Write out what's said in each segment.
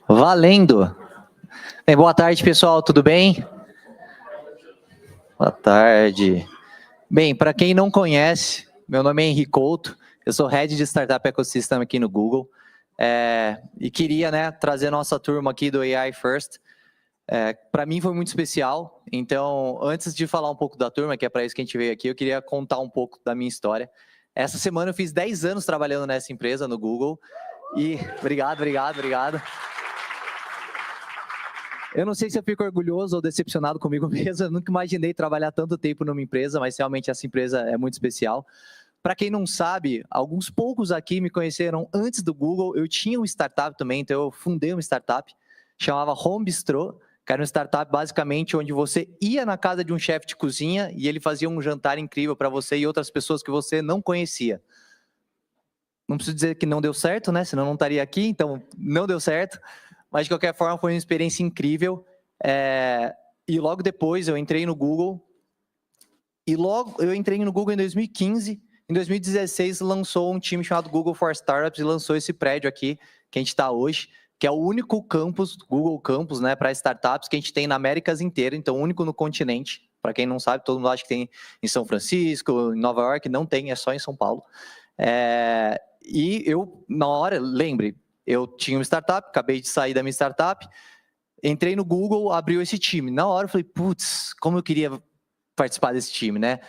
Valendo! Bem, boa tarde, pessoal, tudo bem? Boa tarde. Bem, para quem não conhece, meu nome é Henrique Couto, eu sou Head de Startup Ecosystem aqui no Google, e queria trazer nossa turma aqui do AI First. Para mim foi muito especial, então antes de falar um pouco da turma, que é para isso que a gente veio aqui, eu queria contar um pouco da minha história. Essa semana eu fiz 10 anos trabalhando nessa empresa, no Google, e obrigado. Eu não sei se eu fico orgulhoso ou decepcionado comigo mesmo, eu nunca imaginei trabalhar tanto tempo numa empresa, mas realmente essa empresa é muito especial. Para quem não sabe, alguns poucos aqui me conheceram antes do Google, eu tinha uma startup também, então eu fundei uma startup, chamava Home Bistro, que era uma startup basicamente onde você ia na casa de um chefe de cozinha e ele fazia um jantar incrível para você e outras pessoas que você não conhecia. Não preciso dizer que não deu certo, né? Senão não estaria aqui, então não deu certo. Mas, de qualquer forma, foi uma experiência incrível. E logo depois eu entrei no Google. Eu entrei no Google em 2015. Em 2016, lançou um time chamado Google for Startups e lançou esse prédio aqui, que a gente está hoje, que é o único campus, Google Campus, para startups que a gente tem na Américas inteira, então único no continente. Para quem não sabe, todo mundo acha que tem em São Francisco, em Nova York, não tem, é só em São Paulo. E eu, na hora, lembre, eu tinha uma startup, acabei de sair da minha startup, entrei no Google, abriu esse time. Na hora eu falei, putz, como eu queria participar desse time, né?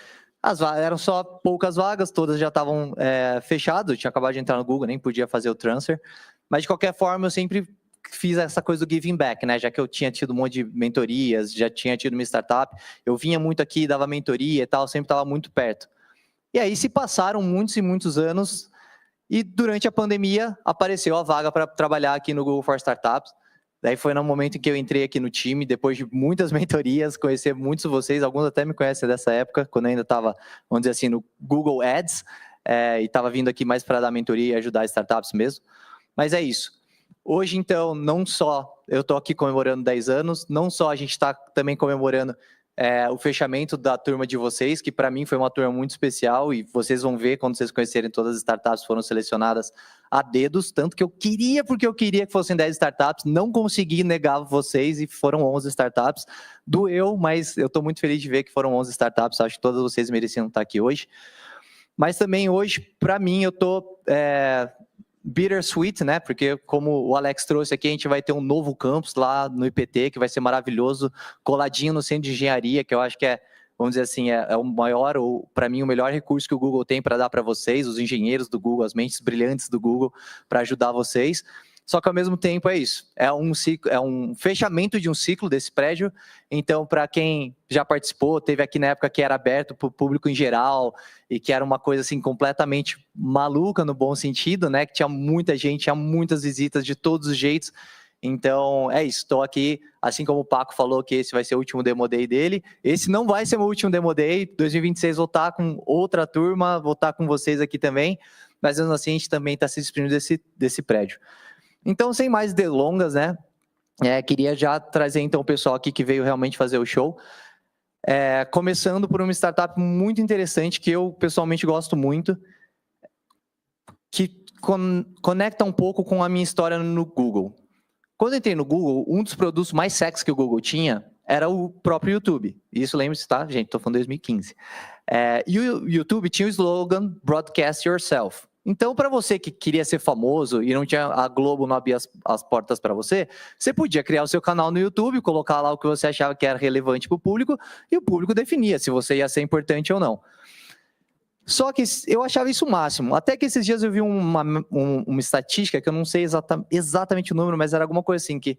Eram só poucas vagas, todas já estavam fechadas, eu tinha acabado de entrar no Google, nem podia fazer o transfer, mas de qualquer forma eu sempre fiz essa coisa do giving back, né? Já que eu tinha tido um monte de mentorias, já tinha tido uma startup, eu vinha muito aqui, dava mentoria e tal, sempre estava muito perto. E aí se passaram muitos e muitos anos, e durante a pandemia apareceu a vaga para trabalhar aqui no Google for Startups. Daí foi no momento em que eu entrei aqui no time, depois de muitas mentorias, conhecer muitos de vocês, alguns até me conhecem dessa época, quando eu ainda estava, vamos dizer assim, no Google Ads, e estava vindo aqui mais para dar mentoria e ajudar startups mesmo. Mas é isso. Hoje, então, não só eu estou aqui comemorando 10 anos, não só a gente está também comemorando o fechamento da turma de vocês, que para mim foi uma turma muito especial, e vocês vão ver quando vocês conhecerem todas as startups foram selecionadas a dedos, tanto que porque eu queria que fossem 10 startups, não consegui negar vocês e foram 11 startups. Doeu, mas eu estou muito feliz de ver que foram 11 startups, acho que todas vocês mereciam estar aqui hoje. Mas também hoje, para mim, eu estou bittersweet, né? Porque como o Alex trouxe aqui, a gente vai ter um novo campus lá no IPT, que vai ser maravilhoso, coladinho no centro de engenharia, que eu acho que vamos dizer assim, é o maior, ou para mim, o melhor recurso que o Google tem para dar para vocês, os engenheiros do Google, as mentes brilhantes do Google, para ajudar vocês. Só que ao mesmo tempo é isso, é um fechamento de um ciclo desse prédio. Então, para quem já participou, teve aqui na época que era aberto para o público em geral e que era uma coisa assim completamente maluca no bom sentido, né? Que tinha muita gente, tinha muitas visitas de todos os jeitos. Então, é isso, estou aqui, assim como o Paco falou que esse vai ser o último Demo Day dele, esse não vai ser o último Demo Day, 2026 vou estar com outra turma, vou estar com vocês aqui também, mas mesmo assim a gente também está se despedindo desse prédio. Então, sem mais delongas, né, queria já trazer então o pessoal aqui que veio realmente fazer o show, começando por uma startup muito interessante, que eu pessoalmente gosto muito, que conecta um pouco com a minha história no Google. Quando eu entrei no Google, um dos produtos mais sexy que o Google tinha era o próprio YouTube. Isso lembre-se, tá, gente? Estou falando de 2015. E o YouTube tinha o slogan Broadcast Yourself. Então, para você que queria ser famoso e não tinha a Globo, não abria as portas para você, você podia criar o seu canal no YouTube, colocar lá o que você achava que era relevante para o público, e o público definia se você ia ser importante ou não. Só que eu achava isso o máximo. Até que esses dias eu vi uma estatística, que eu não sei exatamente o número, mas era alguma coisa assim, que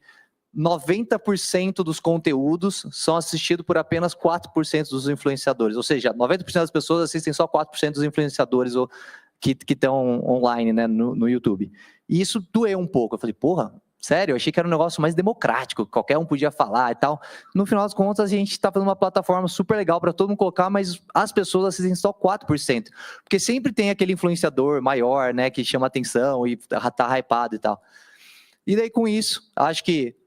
90% dos conteúdos são assistidos por apenas 4% dos influenciadores. Ou seja, 90% das pessoas assistem só 4% dos influenciadores que estão online, né, no YouTube. E isso doeu um pouco. Eu falei, porra, sério? Eu achei que era um negócio mais democrático, qualquer um podia falar e tal. No final das contas, a gente está fazendo uma plataforma super legal para todo mundo colocar, mas as pessoas assistem só 4%. Porque sempre tem aquele influenciador maior, né, que chama atenção e tá hypado e tal. E daí, com isso, acho que,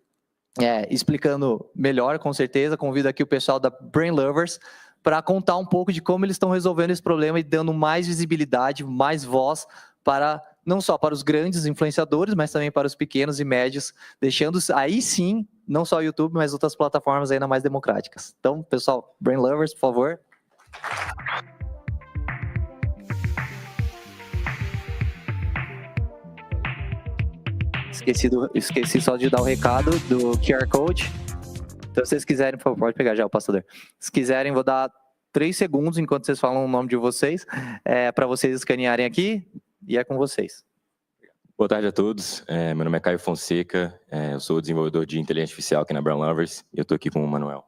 explicando melhor, com certeza, convido aqui o pessoal da Brain Lovers para contar um pouco de como eles estão resolvendo esse problema e dando mais visibilidade, mais voz para não só para os grandes influenciadores, mas também para os pequenos e médios, deixando aí sim, não só o YouTube, mas outras plataformas ainda mais democráticas. Então, pessoal, Brain Lovers, por favor. Esqueci só de dar o recado do QR Code. Então, se vocês quiserem, por favor, pode pegar já o passador. Se quiserem, vou dar 3 segundos enquanto vocês falam o nome de vocês, para vocês escanearem aqui, e é com vocês. Boa tarde a todos, meu nome é Caio Fonseca, eu sou desenvolvedor de inteligência artificial aqui na Brain Lovers, e eu estou aqui com o Manuel.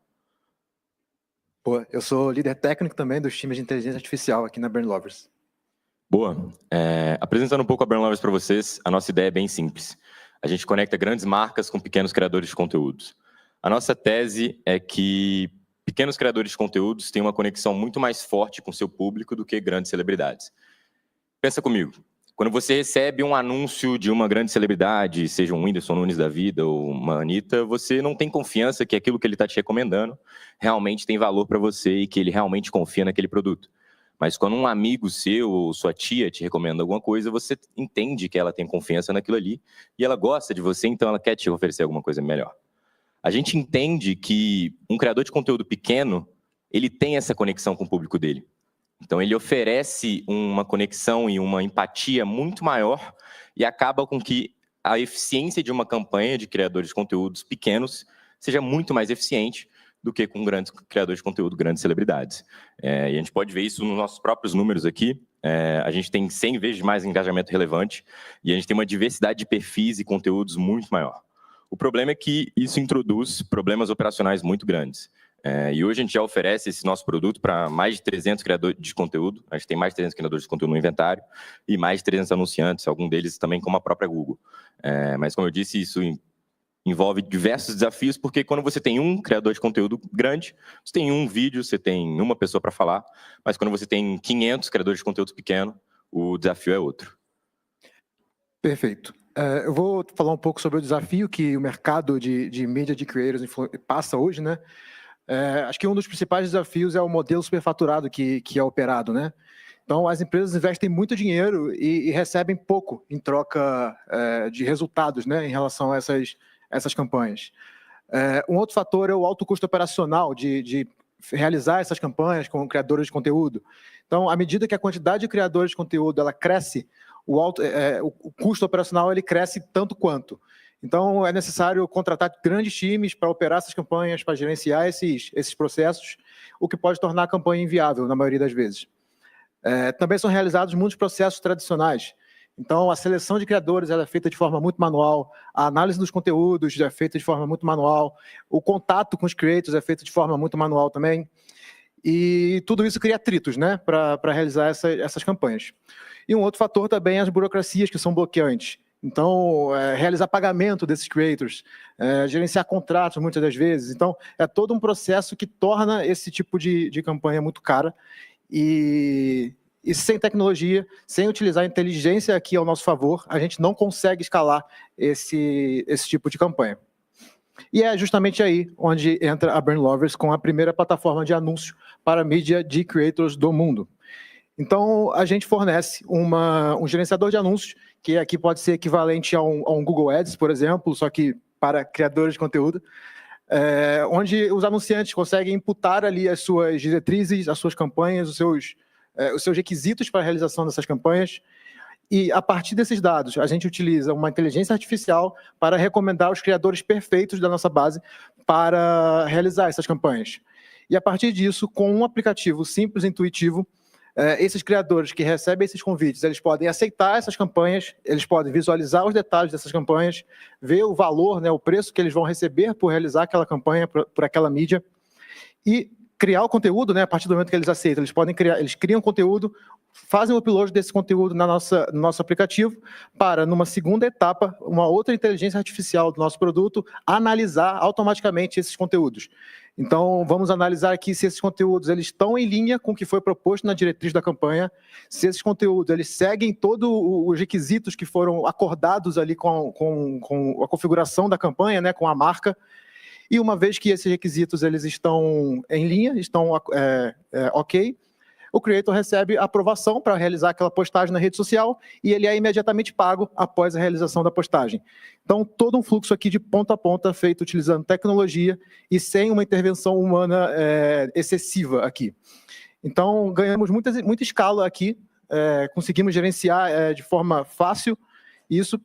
Boa, eu sou líder técnico também dos times de inteligência artificial aqui na Brain Lovers. Boa, apresentando um pouco a Brain Lovers para vocês, a nossa ideia é bem simples. A gente conecta grandes marcas com pequenos criadores de conteúdos. A nossa tese é que pequenos criadores de conteúdos têm uma conexão muito mais forte com seu público do que grandes celebridades. Pensa comigo, quando você recebe um anúncio de uma grande celebridade, seja um Whindersson Nunes da vida ou uma Anitta, você não tem confiança que aquilo que ele está te recomendando realmente tem valor para você e que ele realmente confia naquele produto. Mas quando um amigo seu ou sua tia te recomenda alguma coisa, você entende que ela tem confiança naquilo ali e ela gosta de você, então ela quer te oferecer alguma coisa melhor. A gente entende que um criador de conteúdo pequeno, ele tem essa conexão com o público dele. Então ele oferece uma conexão e uma empatia muito maior e acaba com que a eficiência de uma campanha de criadores de conteúdos pequenos seja muito mais eficiente do que com grandes criadores de conteúdo, grandes celebridades. E a gente pode ver isso nos nossos próprios números aqui. A gente tem 100 vezes mais engajamento relevante e a gente tem uma diversidade de perfis e conteúdos muito maior. O problema é que isso introduz problemas operacionais muito grandes. E hoje a gente já oferece esse nosso produto para mais de 300 criadores de conteúdo. A gente tem mais de 300 criadores de conteúdo no inventário e mais de 300 anunciantes, algum deles também como a própria Google. Mas como eu disse, isso envolve diversos desafios, porque quando você tem um criador de conteúdo grande, você tem um vídeo, você tem uma pessoa para falar, mas quando você tem 500 criadores de conteúdo pequeno, o desafio é outro. Perfeito. Eu vou falar um pouco sobre o desafio que o mercado de mídia de creators passa hoje, né? Acho que um dos principais desafios é o modelo superfaturado que é operado, né? Então, as empresas investem muito dinheiro e recebem pouco em troca de resultados, né, em relação a essas campanhas. Um outro fator é o alto custo operacional de realizar essas campanhas com criadores de conteúdo. Então, à medida que a quantidade de criadores de conteúdo ela cresce, o custo operacional ele cresce tanto quanto. Então, é necessário contratar grandes times para operar essas campanhas, para gerenciar esses processos, o que pode tornar a campanha inviável, na maioria das vezes. Também são realizados muitos processos tradicionais. Então, a seleção de criadores ela é feita de forma muito manual, a análise dos conteúdos é feita de forma muito manual, o contato com os creators é feito de forma muito manual também, e tudo isso cria atritos, né, para realizar essas campanhas. E um outro fator também é as burocracias que são bloqueantes. Então, realizar pagamento desses creators, gerenciar contratos muitas das vezes. Então, é todo um processo que torna esse tipo de campanha muito cara. E sem tecnologia, sem utilizar a inteligência aqui ao nosso favor, a gente não consegue escalar esse tipo de campanha. E é justamente aí onde entra a Brain Lovers com a primeira plataforma de anúncio para mídia de creators do mundo. Então, a gente fornece um gerenciador de anúncios, que aqui pode ser equivalente a um Google Ads, por exemplo, só que para criadores de conteúdo, onde os anunciantes conseguem imputar ali as suas diretrizes, as suas campanhas, os seus requisitos para a realização dessas campanhas, e a partir desses dados, a gente utiliza uma inteligência artificial para recomendar os criadores perfeitos da nossa base para realizar essas campanhas. E a partir disso, com um aplicativo simples e intuitivo, esses criadores que recebem esses convites, eles podem aceitar essas campanhas, eles podem visualizar os detalhes dessas campanhas, ver o valor, né, o preço que eles vão receber por realizar aquela campanha, por aquela mídia, e criar o conteúdo, né, a partir do momento que eles aceitam, eles criam conteúdo, fazem o upload desse conteúdo no nosso aplicativo, para, numa segunda etapa, uma outra inteligência artificial do nosso produto, analisar automaticamente esses conteúdos. Então, vamos analisar aqui se esses conteúdos eles estão em linha com o que foi proposto na diretriz da campanha, se esses conteúdos eles seguem todos os requisitos que foram acordados ali com a configuração da campanha, né, com a marca, e uma vez que esses requisitos eles estão em linha, estão ok, o creator recebe a aprovação para realizar aquela postagem na rede social e ele é imediatamente pago após a realização da postagem. Então, todo um fluxo aqui de ponta a ponta feito utilizando tecnologia e sem uma intervenção humana excessiva aqui. Então, ganhamos muita escala aqui, conseguimos gerenciar de forma fácil isso.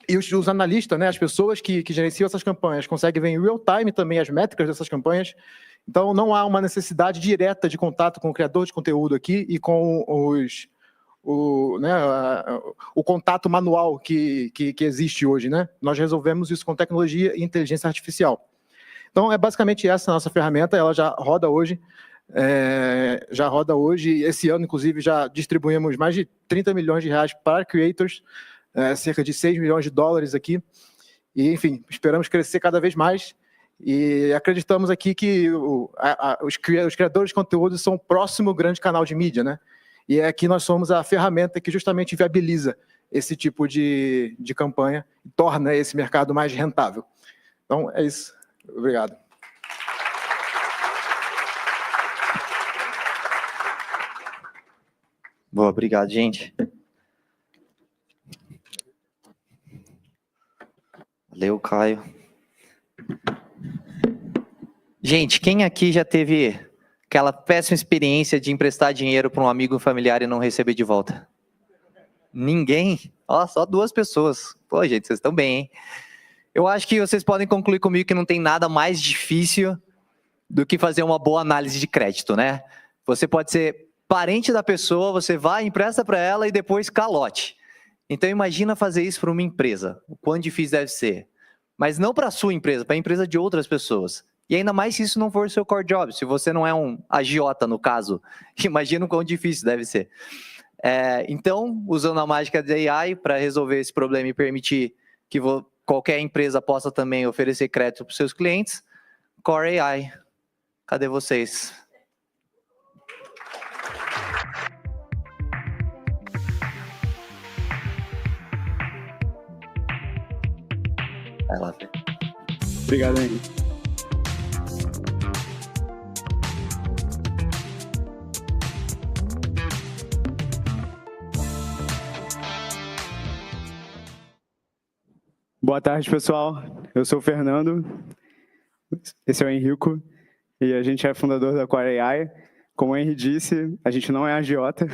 E os analistas, né, as pessoas que gerenciam essas campanhas, conseguem ver em real time também as métricas dessas campanhas. Então, não há uma necessidade direta de contato com o criador de conteúdo aqui e com o contato manual que existe hoje, né? Nós resolvemos isso com tecnologia e inteligência artificial. Então, é basicamente essa a nossa ferramenta, ela já roda hoje. Esse ano, inclusive, já distribuímos mais de 30 milhões de reais para creators, cerca de 6 milhões de dólares aqui, e, enfim, esperamos crescer cada vez mais, e acreditamos aqui que os criadores de conteúdo são o próximo grande canal de mídia, né? E aqui nós somos a ferramenta que justamente viabiliza esse tipo de campanha e torna esse mercado mais rentável. Então, é isso. Obrigado. Boa, obrigado, gente. Valeu, Caio. Gente, quem aqui já teve aquela péssima experiência de emprestar dinheiro para um amigo familiar e não receber de volta? Ninguém? Ó, só 2 pessoas. Pô, gente, vocês estão bem, hein? Eu acho que vocês podem concluir comigo que não tem nada mais difícil do que fazer uma boa análise de crédito, né? Você pode ser parente da pessoa, você vai, empresta para ela e depois calote. Então, imagina fazer isso para uma empresa, o quão difícil deve ser. Mas não para a sua empresa, para a empresa de outras pessoas. E ainda mais se isso não for o seu core job, se você não é um agiota, no caso, imagina o quão difícil deve ser. Então, usando a mágica da AI para resolver esse problema e permitir que qualquer empresa possa também oferecer crédito para os seus clientes, Core AI, cadê vocês? Vai lá, Fê. Obrigado, Henry. Boa tarde, pessoal. Eu sou o Fernando, esse é o Henrico, e a gente é fundador da Core AI. Como o Henry disse, a gente não é agiota,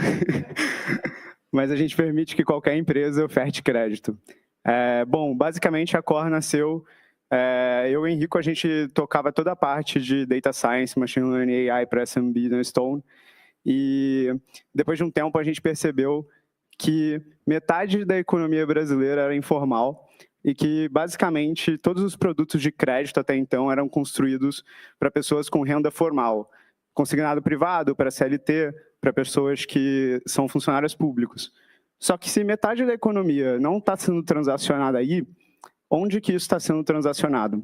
mas a gente permite que qualquer empresa oferte crédito. Bom, basicamente a Core nasceu, eu e o Henrico, a gente tocava toda a parte de Data Science, Machine Learning, AI para SMB na Stone, e depois de um tempo a gente percebeu que metade da economia brasileira era informal e que basicamente todos os produtos de crédito até então eram construídos para pessoas com renda formal, consignado privado, para CLT, para pessoas que são funcionários públicos. Só que se metade da economia não está sendo transacionada aí, onde que isso está sendo transacionado?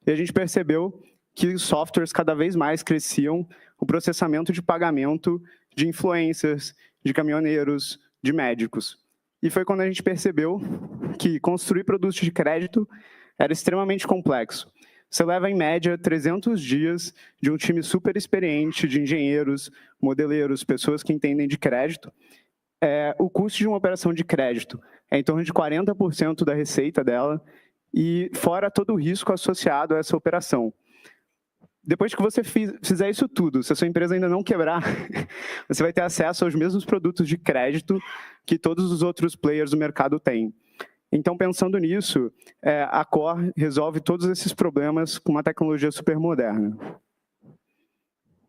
E a gente percebeu que softwares cada vez mais cresciam o processamento de pagamento de influencers, de caminhoneiros, de médicos. E foi quando a gente percebeu que construir produtos de crédito era extremamente complexo. Você leva, em média, 300 dias de um time super experiente de engenheiros, modeleiros, pessoas que entendem de crédito. O custo de uma operação de crédito é em torno de 40% da receita dela, e fora todo o risco associado a essa operação. Depois que você fizer isso tudo, se a sua empresa ainda não quebrar, você vai ter acesso aos mesmos produtos de crédito que todos os outros players do mercado têm. Então, pensando nisso, a Core resolve todos esses problemas com uma tecnologia super moderna.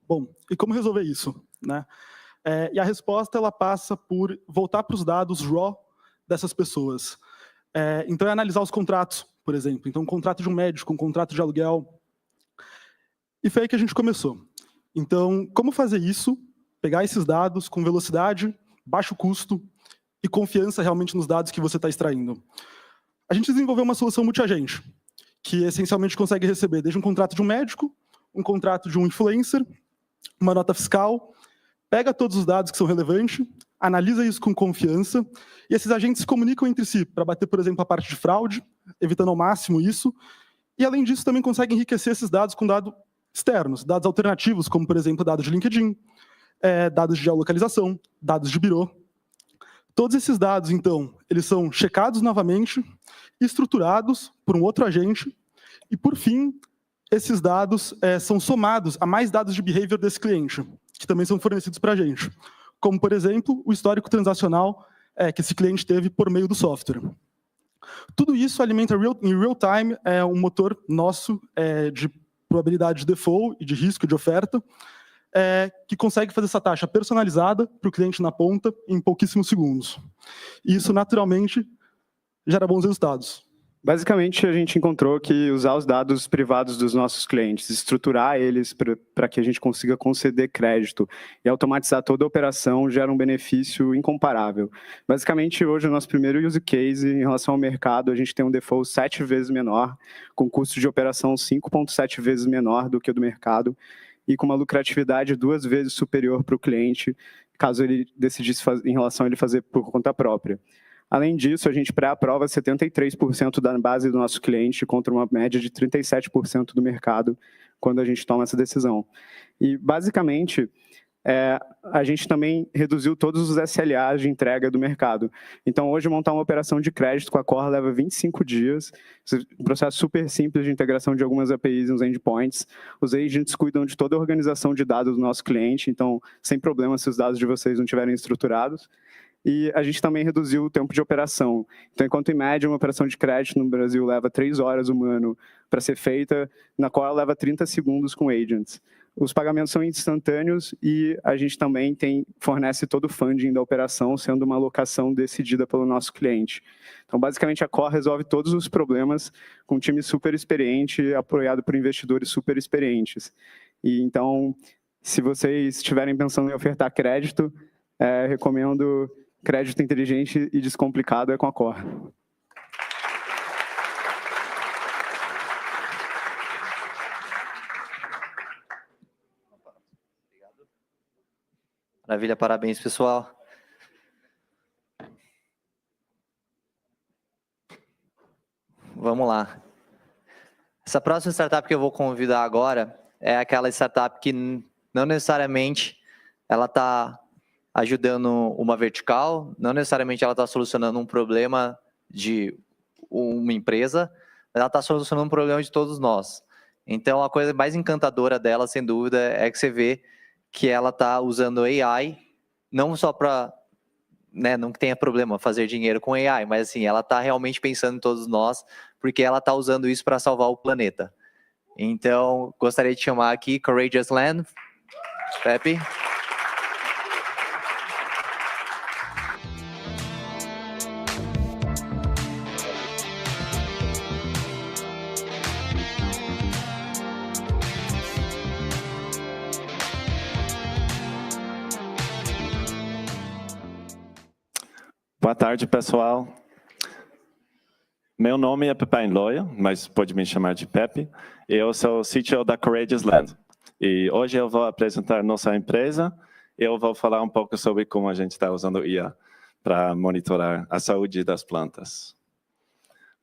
Bom, e como resolver isso, né? E a resposta ela passa por voltar para os dados raw dessas pessoas. Então, é analisar os contratos, por exemplo. Então, um contrato de um médico, um contrato de aluguel. E foi aí que a gente começou. Então, como fazer isso? Pegar esses dados com velocidade, baixo custo e confiança realmente nos dados que você está extraindo. A gente desenvolveu uma solução multiagente, que essencialmente consegue receber desde um contrato de um médico, um contrato de um influencer, uma nota fiscal, pega todos os dados que são relevantes, analisa isso com confiança, e esses agentes se comunicam entre si para bater, por exemplo, a parte de fraude, evitando ao máximo isso, e além disso também consegue enriquecer esses dados com dados externos, dados alternativos, como, por exemplo, dados de LinkedIn, dados de geolocalização, dados de birô. Todos esses dados, então, eles são checados novamente, estruturados por um outro agente, e, por fim, esses dados são somados a mais dados de behavior desse cliente, que também são fornecidos para a gente, como, por exemplo, o histórico transacional que esse cliente teve por meio do software. Tudo isso alimenta em real time um motor nosso de probabilidade de default e de risco de oferta, que consegue fazer essa taxa personalizada para o cliente na ponta em pouquíssimos segundos. E isso, naturalmente, gera bons resultados. Basicamente, a gente encontrou que usar os dados privados dos nossos clientes, estruturar eles para que a gente consiga conceder crédito e automatizar toda a operação gera um benefício incomparável. Basicamente, hoje, o nosso primeiro use case em relação ao mercado, a gente tem um default 7 vezes menor, com custo de operação 5,7 vezes menor do que o do mercado, e com uma lucratividade 2 vezes superior para o cliente, caso ele decidisse em relação a ele fazer por conta própria. Além disso, a gente pré-aprova 73% da base do nosso cliente contra uma média de 37% do mercado quando a gente toma essa decisão. E, basicamente, a gente também reduziu todos os SLAs de entrega do mercado. Então, hoje, montar uma operação de crédito com a Core leva 25 dias, um processo super simples de integração de algumas APIs nos endpoints. Os agents cuidam de toda a organização de dados do nosso cliente, então, sem problema se os dados de vocês não estiverem estruturados. E a gente também reduziu o tempo de operação. Então, enquanto em média uma operação de crédito no Brasil leva 3 horas humano para ser feita, na Core leva 30 segundos com agents. Os pagamentos são instantâneos e a gente também fornece todo o funding da operação, sendo uma alocação decidida pelo nosso cliente. Então, basicamente, a Core resolve todos os problemas com um time super experiente, apoiado por investidores super experientes. E, então, se vocês estiverem pensando em ofertar crédito, recomendo crédito inteligente e descomplicado com a Core. Maravilha, parabéns, pessoal. Vamos lá. Essa próxima startup que eu vou convidar agora é aquela startup que não necessariamente ela está ajudando uma vertical, não necessariamente ela está solucionando um problema de uma empresa, mas ela está solucionando um problema de todos nós. Então, a coisa mais encantadora dela, sem dúvida, é que você vê que ela está usando AI, não só para, não que tenha problema fazer dinheiro com AI, mas assim, ela está realmente pensando em todos nós, porque ela está usando isso para salvar o planeta. Então, gostaria de chamar aqui Courageous Land, Pepe. Boa tarde, pessoal. Meu nome é Pepe Loya, mas pode me chamar de Pepe. Eu sou o CTO da Courageous Land. E hoje eu vou apresentar nossa empresa. Eu vou falar um pouco sobre como a gente está usando IA para monitorar a saúde das plantas.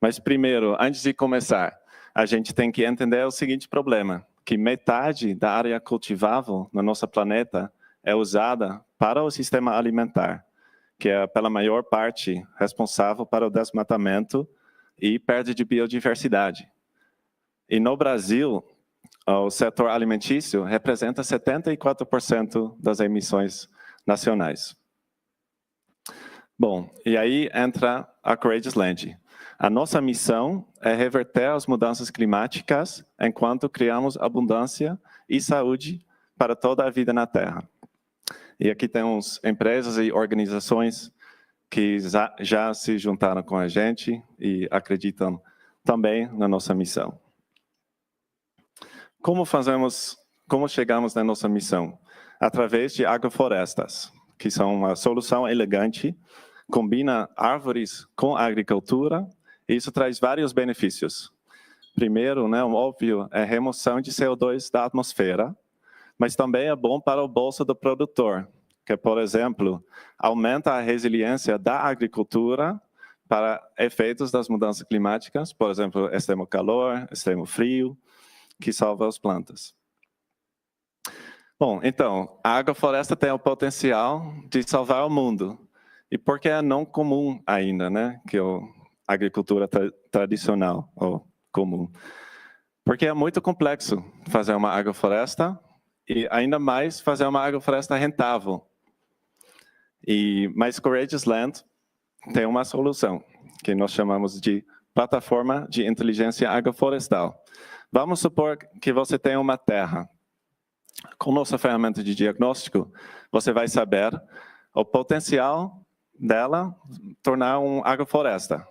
Mas primeiro, antes de começar, a gente tem que entender o seguinte problema, que metade da área cultivável no nosso planeta é usada para o sistema alimentar, que é, pela maior parte, responsável para o desmatamento e perda de biodiversidade. E no Brasil, o setor alimentício representa 74% das emissões nacionais. Bom, e aí entra a Courageous Land. A nossa missão é reverter as mudanças climáticas enquanto criamos abundância e saúde para toda a vida na Terra. E aqui temos empresas e organizações que já se juntaram com a gente e acreditam também na nossa missão. Como chegamos na nossa missão? Através de agroflorestas, que são uma solução elegante, combina árvores com agricultura, e isso traz vários benefícios. Primeiro, o óbvio, é a remoção de CO2 da atmosfera, mas também é bom para o bolso do produtor, que, por exemplo, aumenta a resiliência da agricultura para efeitos das mudanças climáticas, por exemplo, extremo calor, extremo frio, que salva as plantas. Bom, então, a agrofloresta tem o potencial de salvar o mundo. E por que é não comum ainda, né? Que é a agricultura tradicional, ou comum. Porque é muito complexo fazer uma agrofloresta e ainda mais fazer uma agrofloresta rentável. Mas Courageous Land tem uma solução, que nós chamamos de plataforma de inteligência agroflorestal. Vamos supor que você tem uma terra. Com nossa ferramenta de diagnóstico, você vai saber o potencial dela tornar uma agrofloresta.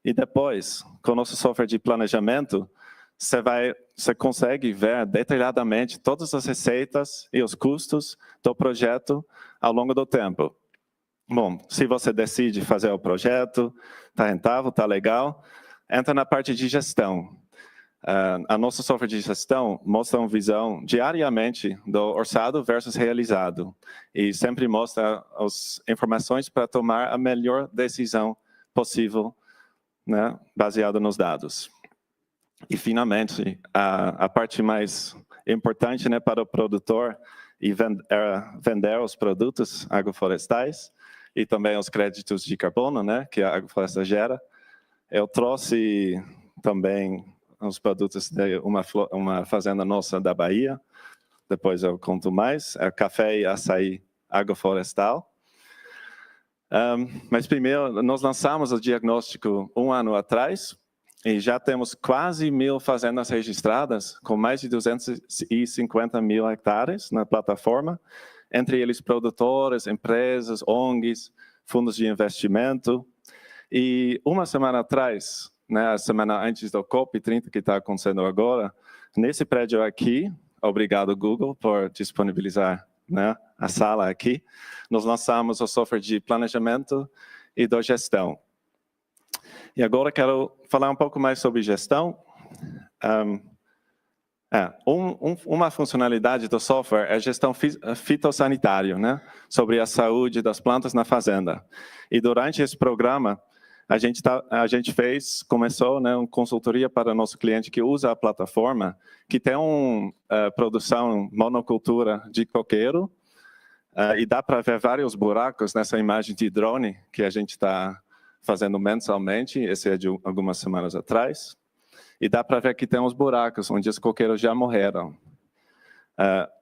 E depois, com o nosso software de planejamento, você consegue ver detalhadamente todas as receitas e os custos do projeto ao longo do tempo. Bom, se você decide fazer o projeto, está rentável, está legal, entra na parte de gestão. A nossa software de gestão mostra uma visão diariamente do orçado versus realizado. E sempre mostra as informações para tomar a melhor decisão possível, né, baseada nos dados. E, finalmente, a parte mais importante, né, para o produtor e vender os produtos agroflorestais e também os créditos de carbono, né, que a agrofloresta gera. Eu trouxe também os produtos de uma fazenda nossa da Bahia, depois eu conto mais, é café e açaí agroflorestal. Mas primeiro, nós lançamos o diagnóstico 1 ano atrás, e já temos quase 1.000 fazendas registradas, com mais de 250 mil hectares na plataforma, entre eles produtores, empresas, ONGs, fundos de investimento. E uma semana atrás, né, a semana antes do COP30, que está acontecendo agora, nesse prédio aqui, obrigado Google por disponibilizar, né, a sala aqui, nós lançamos o software de planejamento e de gestão. E agora quero falar um pouco mais sobre gestão. Uma funcionalidade do software é a gestão fitossanitária, né? Sobre a saúde das plantas na fazenda. E durante esse programa, a gente começou, né, uma consultoria para o nosso cliente que usa a plataforma, que tem uma produção monocultura de coqueiro, e dá para ver vários buracos nessa imagem de drone que a gente está fazendo mensalmente, esse é de algumas semanas atrás. E dá para ver que tem uns buracos onde os coqueiros já morreram.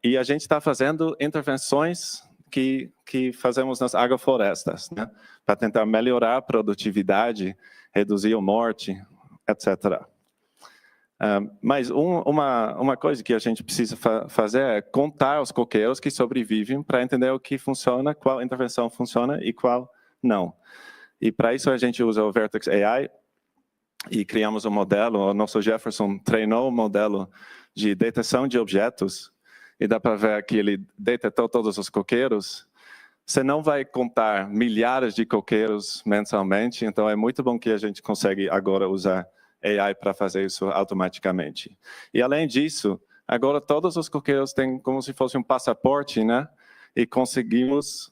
E a gente está fazendo intervenções que fazemos nas agroflorestas, né? Para tentar melhorar a produtividade, reduzir a morte, etc. Mas uma coisa que a gente precisa fazer é contar os coqueiros que sobrevivem para entender o que funciona, qual intervenção funciona e qual não. E para isso a gente usa o Vertex AI e criamos um modelo. O nosso Jefferson treinou um modelo de detecção de objetos e dá para ver que ele detectou todos os coqueiros. Você não vai contar milhares de coqueiros mensalmente, então é muito bom que a gente consegue agora usar AI para fazer isso automaticamente. E além disso, agora todos os coqueiros têm como se fosse um passaporte, né? E conseguimos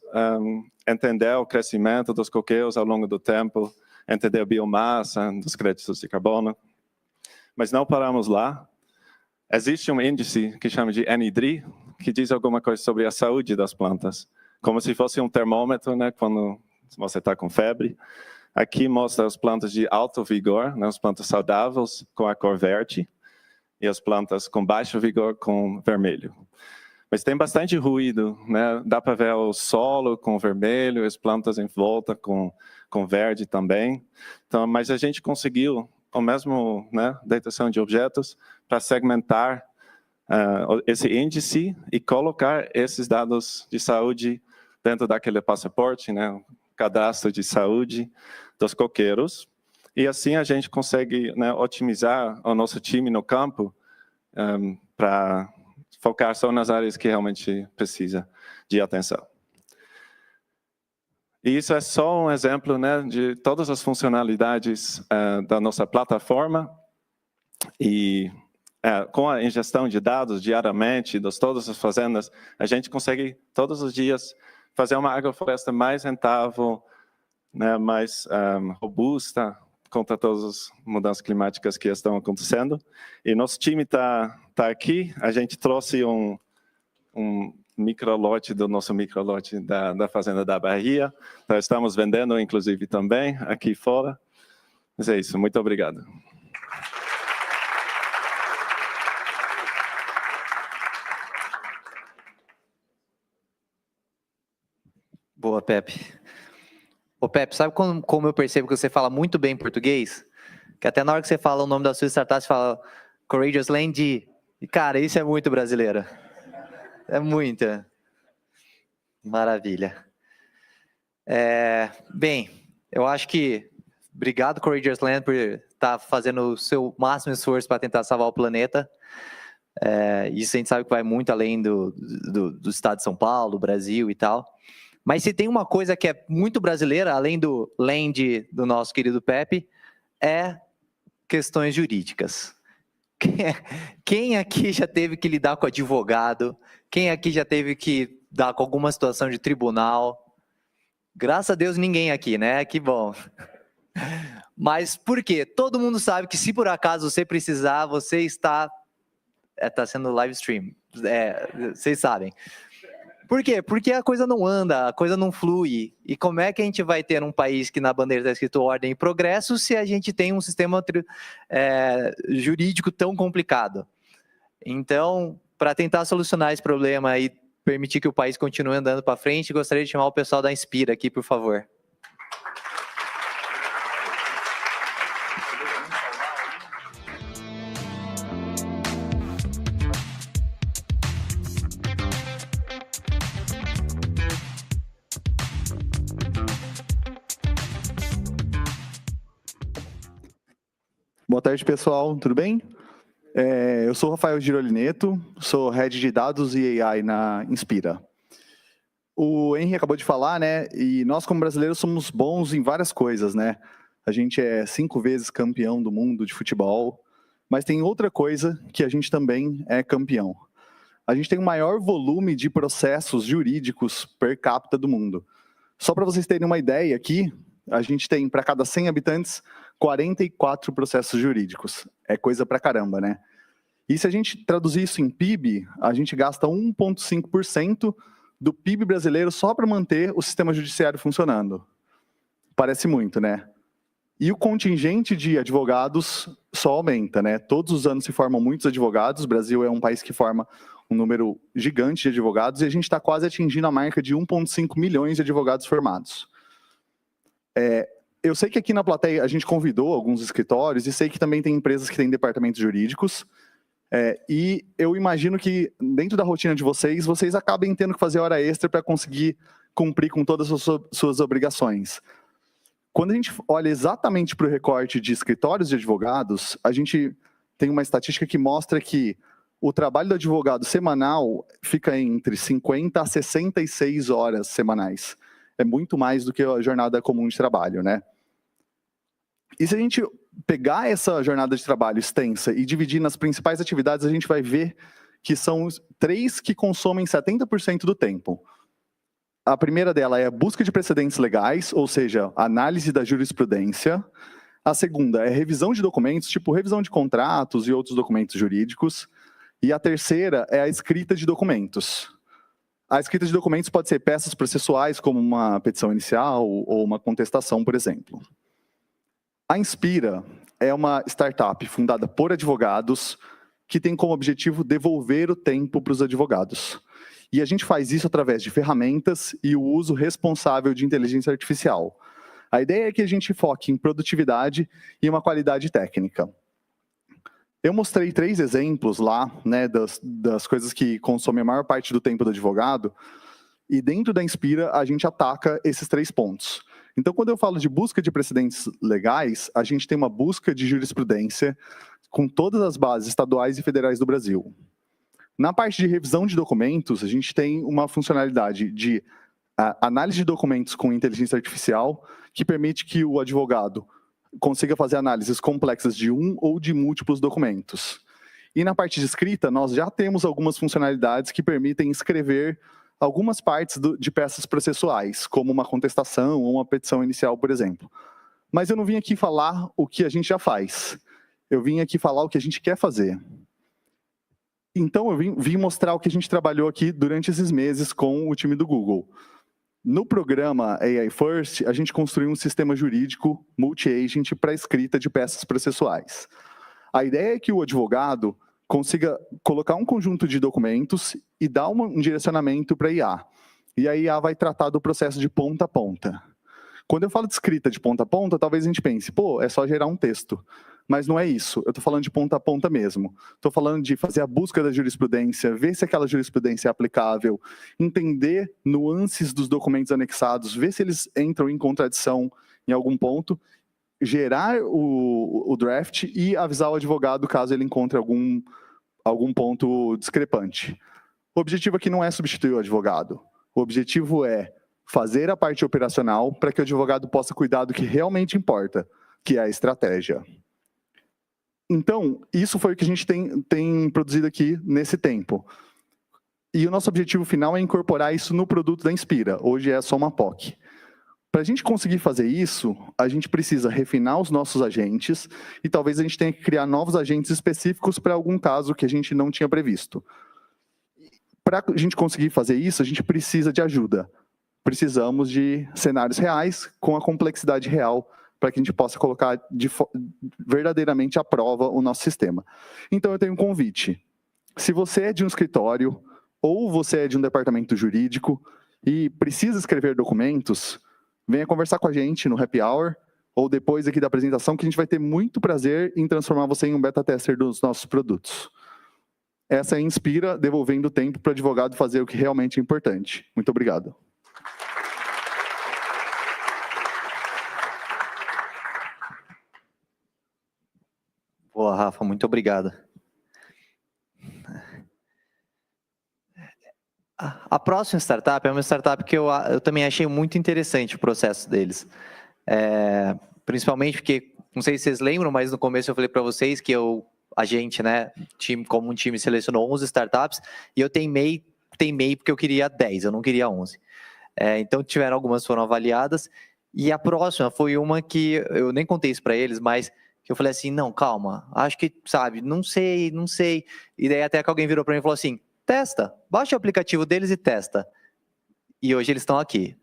entender o crescimento dos coqueiros ao longo do tempo, entender a biomassa dos créditos de carbono. Mas não paramos lá. Existe um índice que chama de NIDRI, que diz alguma coisa sobre a saúde das plantas, como se fosse um termômetro, né, quando você está com febre. Aqui mostra as plantas de alto vigor, né, as plantas saudáveis com a cor verde, e as plantas com baixo vigor com vermelho. Mas tem bastante ruído, né? Dá para ver o solo com vermelho, as plantas em volta com verde também. Então, mas a gente conseguiu o mesmo, né, detecção de objetos para segmentar esse índice e colocar esses dados de saúde dentro daquele passaporte, né, o cadastro de saúde dos coqueiros. E assim a gente consegue, né, otimizar o nosso time no campo para focar só nas áreas que realmente precisa de atenção. E isso é só um exemplo, né, de todas as funcionalidades da nossa plataforma. E com a ingestão de dados diariamente de todas as fazendas, a gente consegue todos os dias fazer uma agrofloresta mais rentável, né, mais robusta contra todas as mudanças climáticas que estão acontecendo. E nosso time está aqui. A gente trouxe um um microlote do nosso microlote da Fazenda da Bahia. Nós estamos vendendo, inclusive, também aqui fora. Mas é isso, muito obrigado. Boa, Pepe. Ô, Pepe, sabe como eu percebo que você fala muito bem português? Que até na hora que você fala o nome da sua startup, você fala Courageous Land. E, cara, isso é muito brasileiro. É muita. Maravilha. Bem, eu acho que obrigado, Courageous Land, por estar fazendo o seu máximo esforço para tentar salvar o planeta. Isso a gente sabe que vai muito além do estado de São Paulo, do Brasil e tal. Mas se tem uma coisa que é muito brasileira, além do land do nosso querido Pepe, é questões jurídicas. Quem aqui já teve que lidar com advogado? Quem aqui já teve que lidar com alguma situação de tribunal? Graças a Deus ninguém aqui, né? Que bom. Mas por quê? Todo mundo sabe que se por acaso você precisar, você está sendo live stream. Vocês sabem. Por quê? Porque a coisa não anda, a coisa não flui. E como é que a gente vai ter um país que na bandeira está escrito ordem e progresso se a gente tem um sistema jurídico tão complicado? Então, para tentar solucionar esse problema e permitir que o país continue andando para frente, gostaria de chamar o pessoal da Inspira aqui, por favor. Boa tarde, pessoal. Tudo bem? Eu sou o Rafael Girolineto, sou Head de Dados e AI na Inspira. O Henry acabou de falar, né? E nós, como brasileiros, somos bons em várias coisas, né? A gente é 5 vezes campeão do mundo de futebol, mas tem outra coisa que a gente também é campeão. A gente tem o maior volume de processos jurídicos per capita do mundo. Só para vocês terem uma ideia aqui, a gente tem, para cada 100 habitantes, 44 processos jurídicos. É coisa pra caramba, né? E se a gente traduzir isso em PIB, a gente gasta 1,5% do PIB brasileiro só para manter o sistema judiciário funcionando. Parece muito, né? E o contingente de advogados só aumenta, né? Todos os anos se formam muitos advogados. O Brasil é um país que forma um número gigante de advogados e a gente está quase atingindo a marca de 1,5 milhões de advogados formados. Eu sei que aqui na plateia a gente convidou alguns escritórios e sei que também tem empresas que têm departamentos jurídicos. E eu imagino que dentro da rotina de vocês acabem tendo que fazer hora extra para conseguir cumprir com todas as suas obrigações. Quando a gente olha exatamente para o recorte de escritórios de advogados, a gente tem uma estatística que mostra que o trabalho do advogado semanal fica entre 50 a 66 horas semanais. É muito mais do que a jornada comum de trabalho, né? E se a gente pegar essa jornada de trabalho extensa e dividir nas principais atividades, a gente vai ver que são 3 que consomem 70% do tempo. A primeira dela é a busca de precedentes legais, ou seja, análise da jurisprudência. A segunda é revisão de documentos, tipo revisão de contratos e outros documentos jurídicos. E a terceira é a escrita de documentos. A escrita de documentos pode ser peças processuais, como uma petição inicial ou uma contestação, por exemplo. A Inspira é uma startup fundada por advogados que tem como objetivo devolver o tempo para os advogados. E a gente faz isso através de ferramentas e o uso responsável de inteligência artificial. A ideia é que a gente foque em produtividade e uma qualidade técnica. Eu mostrei 3 exemplos lá, né, das coisas que consomem a maior parte do tempo do advogado, e dentro da Inspira a gente ataca esses 3 pontos. Então, quando eu falo de busca de precedentes legais, a gente tem uma busca de jurisprudência com todas as bases estaduais e federais do Brasil. Na parte de revisão de documentos, a gente tem uma funcionalidade de análise de documentos com inteligência artificial, que permite que o advogado consiga fazer análises complexas de um ou de múltiplos documentos. E na parte de escrita, nós já temos algumas funcionalidades que permitem escrever algumas partes de peças processuais, como uma contestação ou uma petição inicial, por exemplo. Mas eu não vim aqui falar o que a gente já faz. Eu vim aqui falar o que a gente quer fazer. Então, eu vim mostrar o que a gente trabalhou aqui durante esses meses com o time do Google. No programa AI First, a gente construiu um sistema jurídico multi-agent para escrita de peças processuais. A ideia é que o advogado consiga colocar um conjunto de documentos e dar um direcionamento para a IA. E a IA vai tratar do processo de ponta a ponta. Quando eu falo de escrita de ponta a ponta, talvez a gente pense, pô, é só gerar um texto. Mas não é isso, eu estou falando de ponta a ponta mesmo. Estou falando de fazer a busca da jurisprudência, ver se aquela jurisprudência é aplicável, entender nuances dos documentos anexados, ver se eles entram em contradição em algum ponto, gerar o draft e avisar o advogado caso ele encontre algum ponto discrepante. O objetivo aqui não é substituir o advogado. O objetivo é fazer a parte operacional para que o advogado possa cuidar do que realmente importa, que é a estratégia. Então, isso foi o que a gente tem produzido aqui nesse tempo. E o nosso objetivo final é incorporar isso no produto da Inspira. Hoje é só uma POC. Para a gente conseguir fazer isso, a gente precisa refinar os nossos agentes e talvez a gente tenha que criar novos agentes específicos para algum caso que a gente não tinha previsto. Para a gente conseguir fazer isso, a gente precisa de ajuda. Precisamos de cenários reais com a complexidade real para que a gente possa colocar verdadeiramente à prova o nosso sistema. Então, eu tenho um convite. Se você é de um escritório ou você é de um departamento jurídico e precisa escrever documentos, venha conversar com a gente no Happy Hour ou depois aqui da apresentação, que a gente vai ter muito prazer em transformar você em um beta tester dos nossos produtos. Essa é a Inspira, devolvendo tempo para o advogado fazer o que realmente é importante. Muito obrigado. Boa, Rafa, muito obrigado. A próxima startup é uma startup que eu também achei muito interessante o processo deles. Principalmente porque, não sei se vocês lembram, mas no começo eu falei para vocês que a gente, né, como um time, selecionou 11 startups e eu teimei porque eu queria 10, eu não queria 11. Então, algumas foram avaliadas e a próxima foi uma que eu nem contei isso para eles, mas que eu falei assim, não, calma, acho que, sabe, não sei. E daí até que alguém virou para mim e falou assim, testa, baixa o aplicativo deles e testa. E hoje eles estão aqui.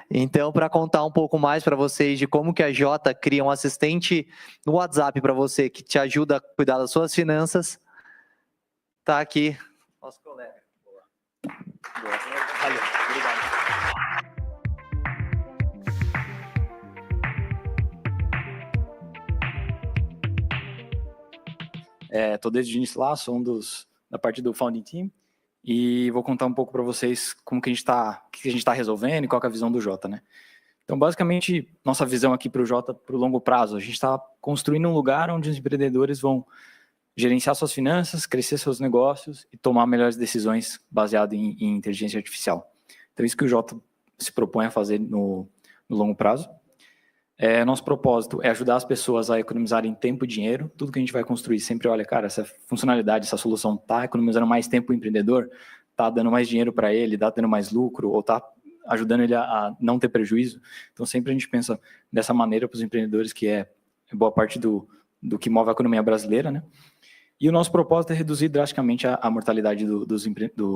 Então, para contar um pouco mais para vocês de como que a Jota cria um assistente no WhatsApp para você que te ajuda a cuidar das suas finanças, tá aqui nosso colega. Boa. Valeu, obrigado. Estou desde o início lá, sou da parte do Founding Team e vou contar um pouco para vocês como que a gente está resolvendo e qual que é a visão do Jota, né? Então, basicamente, nossa visão aqui para o Jota, para o longo prazo, a gente está construindo um lugar onde os empreendedores vão gerenciar suas finanças, crescer seus negócios e tomar melhores decisões baseado em inteligência artificial. Então, isso que o Jota se propõe a fazer no longo prazo. Nosso propósito é ajudar as pessoas a economizarem tempo e dinheiro. Tudo que a gente vai construir sempre olha, cara, essa funcionalidade, essa solução está economizando mais tempo para o empreendedor, está dando mais dinheiro para ele, está dando mais lucro, ou está ajudando ele a não ter prejuízo. Então, sempre a gente pensa dessa maneira para os empreendedores, que é boa parte do que move a economia brasileira, né? E o nosso propósito é reduzir drasticamente a mortalidade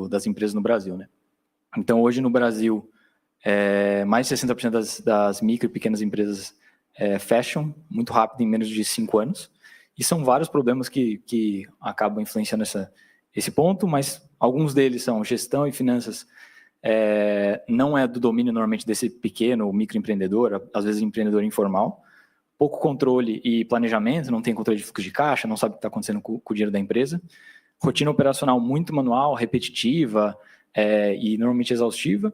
das empresas no Brasil, né? Então, hoje no Brasil, mais de 60% das micro e pequenas empresas fecham muito rápido, em menos de 5 anos. E são vários problemas que acabam influenciando esse ponto, mas alguns deles são gestão e finanças. Não é do domínio normalmente desse pequeno ou microempreendedor, às vezes empreendedor informal. Pouco controle e planejamento, não tem controle de fluxo de caixa, não sabe o que está acontecendo com o dinheiro da empresa. Rotina operacional muito manual, repetitiva e normalmente exaustiva.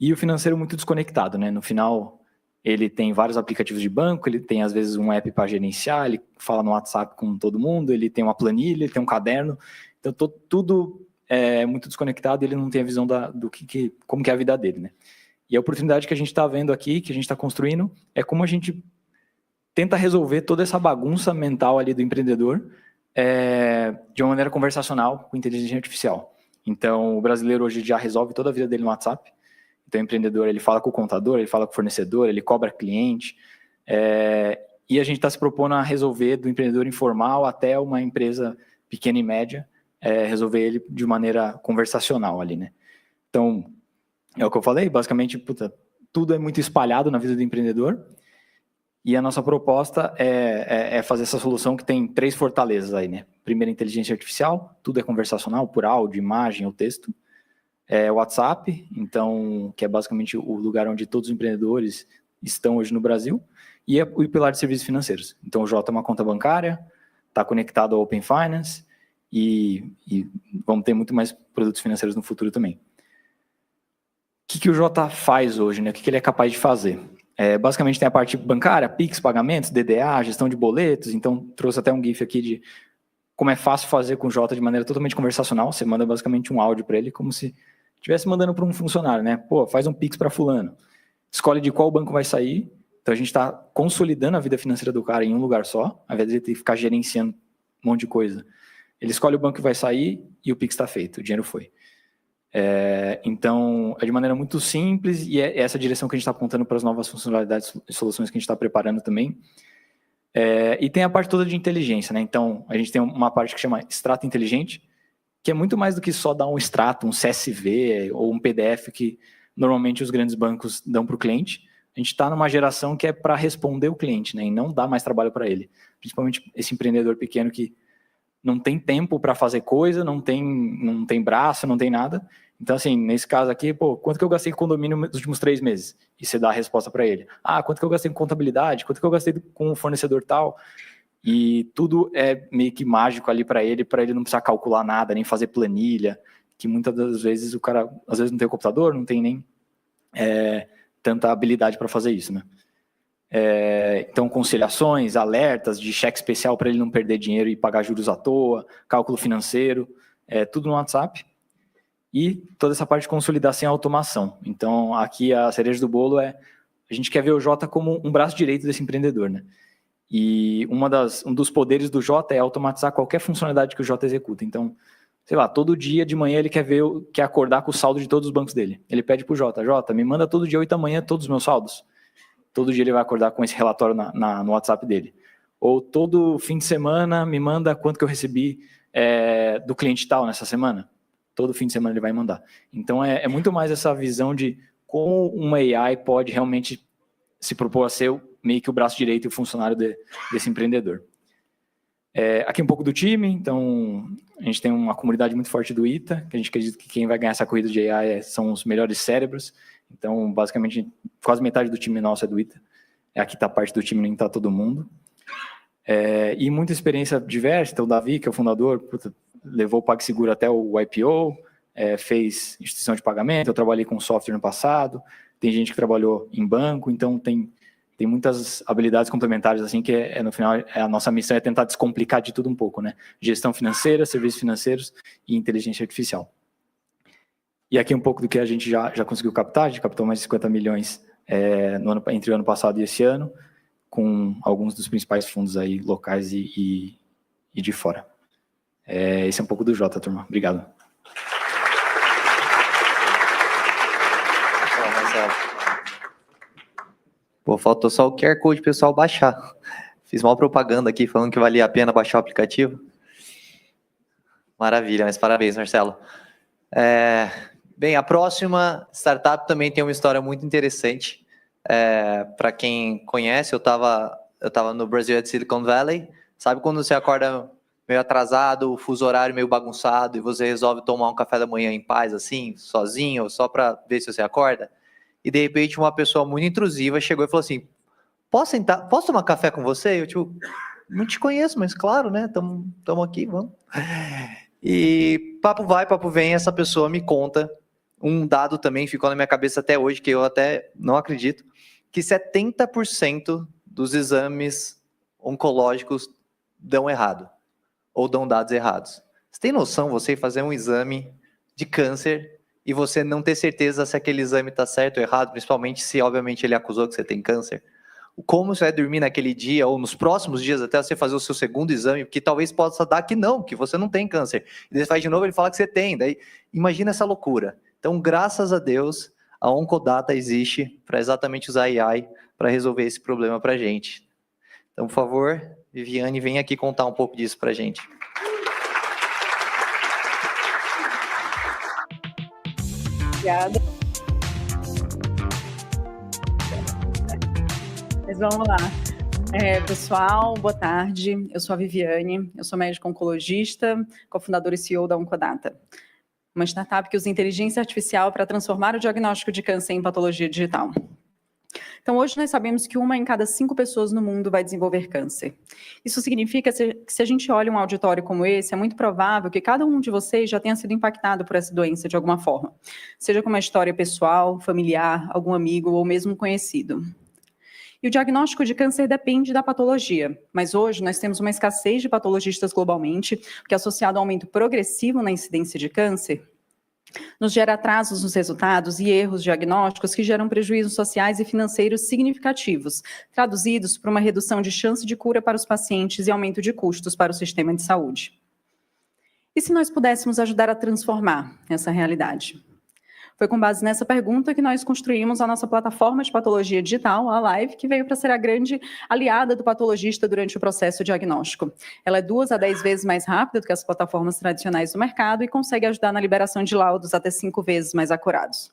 E o financeiro muito desconectado, né? No final, ele tem vários aplicativos de banco, ele tem, às vezes, um app para gerenciar, ele fala no WhatsApp com todo mundo, ele tem uma planilha, ele tem um caderno. Então, tudo é muito desconectado e ele não tem a visão como que é a vida dele, né? E a oportunidade que a gente está vendo aqui, que a gente está construindo, é como a gente tenta resolver toda essa bagunça mental ali do empreendedor de uma maneira conversacional com inteligência artificial. Então, o brasileiro hoje já resolve toda a vida dele no WhatsApp. Então, o empreendedor, ele fala com o contador, ele fala com o fornecedor, ele cobra cliente. E a gente está se propondo a resolver do empreendedor informal até uma empresa pequena e média, resolver ele de maneira conversacional ali, né? Então, é o que eu falei, basicamente, tudo é muito espalhado na vida do empreendedor, e a nossa proposta é fazer essa solução que tem 3 fortalezas aí, né? Primeiro, inteligência artificial, tudo é conversacional, por áudio, imagem ou texto. WhatsApp, então, que é basicamente o lugar onde todos os empreendedores estão hoje no Brasil, e o pilar de serviços financeiros. Então, o Jota é uma conta bancária, está conectado ao Open Finance, e vamos ter muito mais produtos financeiros no futuro também. O que o Jota faz hoje, né? O que ele é capaz de fazer? Basicamente tem a parte bancária, Pix, pagamentos, DDA, gestão de boletos, então trouxe até um GIF aqui de como é fácil fazer com o Jota de maneira totalmente conversacional. Você manda basicamente um áudio para ele, como se estivesse mandando para um funcionário, né? Pô, faz um Pix para fulano. Escolhe de qual banco vai sair. Então a gente está consolidando a vida financeira do cara em um lugar só, ao invés de ele ter que ficar gerenciando um monte de coisa. Ele escolhe o banco que vai sair e o Pix está feito, o dinheiro foi. Então, é de maneira muito simples e é essa direção que a gente está apontando para as novas funcionalidades e soluções que a gente está preparando também. E tem a parte toda de inteligência, né? Então, a gente tem uma parte que chama extrato inteligente, que é muito mais do que só dar um extrato, um CSV ou um PDF que normalmente os grandes bancos dão para o cliente. A gente está numa geração que é para responder o cliente, né? E não dar mais trabalho para ele. Principalmente esse empreendedor pequeno que não tem tempo para fazer coisa, não tem braço, não tem nada. Então, assim, nesse caso aqui, pô, quanto que eu gastei com condomínio nos últimos 3 meses? E você dá a resposta para ele. Quanto que eu gastei com contabilidade? Quanto que eu gastei com o fornecedor tal? E tudo é meio que mágico ali para ele não precisar calcular nada, nem fazer planilha, que muitas das vezes o cara, às vezes não tem o computador, não tem nem tanta habilidade para fazer isso, né? Então, conciliações, alertas de cheque especial para ele não perder dinheiro e pagar juros à toa, cálculo financeiro, tudo no WhatsApp. E toda essa parte de consolidação e automação. Então, aqui a cereja do bolo a gente quer ver o Jota como um braço direito desse empreendedor, né? E um dos poderes do Jota é automatizar qualquer funcionalidade que o Jota executa. Então, sei lá, todo dia de manhã ele quer acordar com o saldo de todos os bancos dele. Ele pede para o Jota, me manda todo dia 8 da manhã todos os meus saldos. Todo dia ele vai acordar com esse relatório no WhatsApp dele. Ou todo fim de semana me manda quanto que eu recebi do cliente tal nessa semana. Todo fim de semana ele vai mandar. Então é muito mais essa visão de como uma AI pode realmente se propor a ser meio que o braço direito e o funcionário desse empreendedor. Aqui um pouco do time. Então a gente tem uma comunidade muito forte do ITA, que a gente acredita que quem vai ganhar essa corrida de AI são os melhores cérebros. Então, basicamente, quase metade do time nosso é do ITA. Aqui está parte do time, nem está todo mundo. E muita experiência diversa. Então, o Davi, que é o fundador, levou o PagSeguro até o IPO, fez instituição de pagamento, eu trabalhei com software no passado, tem gente que trabalhou em banco, então tem muitas habilidades complementares, assim, que no final, a nossa missão é tentar descomplicar de tudo um pouco, né? Gestão financeira, serviços financeiros e inteligência artificial. E aqui um pouco do que a gente já conseguiu captar. A gente captou mais de 50 milhões entre o ano passado e esse ano, com alguns dos principais fundos aí locais e de fora. Esse é um pouco do Jota, turma. Obrigado. Pô, faltou só o QR Code pessoal baixar. Fiz mal propaganda aqui falando que valia a pena baixar o aplicativo. Maravilha, mas parabéns, Marcelo. Bem, a próxima startup também tem uma história muito interessante. Para quem conhece, eu tava no Brasil at Silicon Valley. Sabe quando você acorda meio atrasado, o fuso horário meio bagunçado, e você resolve tomar um café da manhã em paz, assim, sozinho, só para ver se você acorda? E de repente uma pessoa muito intrusiva chegou e falou assim: posso sentar? Posso tomar café com você? Eu, tipo, não te conheço, mas claro, né? Estamos aqui, vamos. E papo vai, papo vem, essa pessoa me conta um dado também, ficou na minha cabeça até hoje, que eu até não acredito, que 70% dos exames oncológicos dão errado, ou dão dados errados. Você tem noção, você fazer um exame de câncer e você não ter certeza se aquele exame está certo ou errado, principalmente se, obviamente, ele acusou que você tem câncer? Como você vai dormir naquele dia, ou nos próximos dias, até você fazer o seu segundo exame, porque talvez possa dar que não, que você não tem câncer. E daí você faz de novo, ele fala que você tem. Daí, imagina essa loucura. Então, graças a Deus, a Oncodata existe para exatamente usar AI para resolver esse problema para a gente. Então, por favor, Viviane, vem aqui contar um pouco disso para a gente. Obrigada. Mas vamos lá. Pessoal, boa tarde. Eu sou a Viviane, eu sou médica oncologista, cofundadora e CEO da Oncodata, uma startup que usa inteligência artificial para transformar o diagnóstico de câncer em patologia digital. Então, hoje nós sabemos que 1 em cada 5 pessoas no mundo vai desenvolver câncer. Isso significa que se a gente olha um auditório como esse, é muito provável que cada um de vocês já tenha sido impactado por essa doença de alguma forma, seja com uma história pessoal, familiar, algum amigo ou mesmo conhecido. E o diagnóstico de câncer depende da patologia, mas hoje nós temos uma escassez de patologistas globalmente, que associado ao aumento progressivo na incidência de câncer, nos gera atrasos nos resultados e erros diagnósticos que geram prejuízos sociais e financeiros significativos, traduzidos por uma redução de chance de cura para os pacientes e aumento de custos para o sistema de saúde. E se nós pudéssemos ajudar a transformar essa realidade? Foi com base nessa pergunta que nós construímos a nossa plataforma de patologia digital, a Live, que veio para ser a grande aliada do patologista durante o processo diagnóstico. Ela é 2 a 10 vezes mais rápida do que as plataformas tradicionais do mercado e consegue ajudar na liberação de laudos até 5 vezes mais acurados.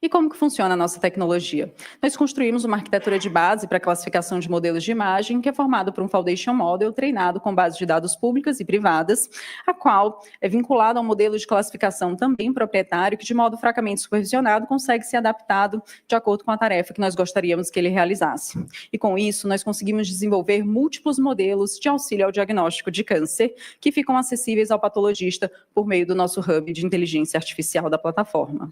E como que funciona a nossa tecnologia? Nós construímos uma arquitetura de base para classificação de modelos de imagem, que é formado por um Foundation Model treinado com base de dados públicas e privadas, a qual é vinculado a um modelo de classificação também proprietário, que de modo fracamente supervisionado consegue ser adaptado de acordo com a tarefa que nós gostaríamos que ele realizasse. E com isso, nós conseguimos desenvolver múltiplos modelos de auxílio ao diagnóstico de câncer, que ficam acessíveis ao patologista por meio do nosso hub de inteligência artificial da plataforma.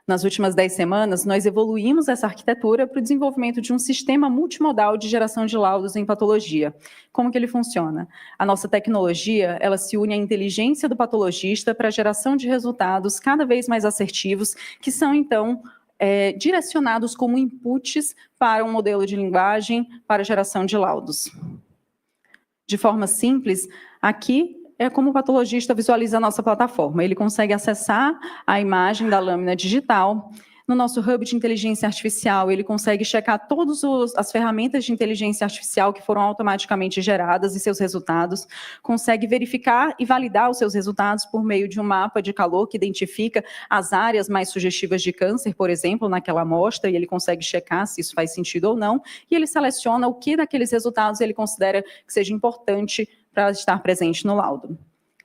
Nas últimas 10 semanas, nós evoluímos essa arquitetura para o desenvolvimento de um sistema multimodal de geração de laudos em patologia. Como que ele funciona? A nossa tecnologia, ela se une à inteligência do patologista para a geração de resultados cada vez mais assertivos, que são, então, direcionados como inputs para um modelo de linguagem para a geração de laudos. De forma simples, aqui é como o patologista visualiza a nossa plataforma. Ele consegue acessar a imagem da lâmina digital. No nosso hub de inteligência artificial, ele consegue checar todas as ferramentas de inteligência artificial que foram automaticamente geradas e seus resultados, consegue verificar e validar os seus resultados por meio de um mapa de calor que identifica as áreas mais sugestivas de câncer, por exemplo, naquela amostra, e ele consegue checar se isso faz sentido ou não, e ele seleciona o que daqueles resultados ele considera que seja importante para estar presente no laudo.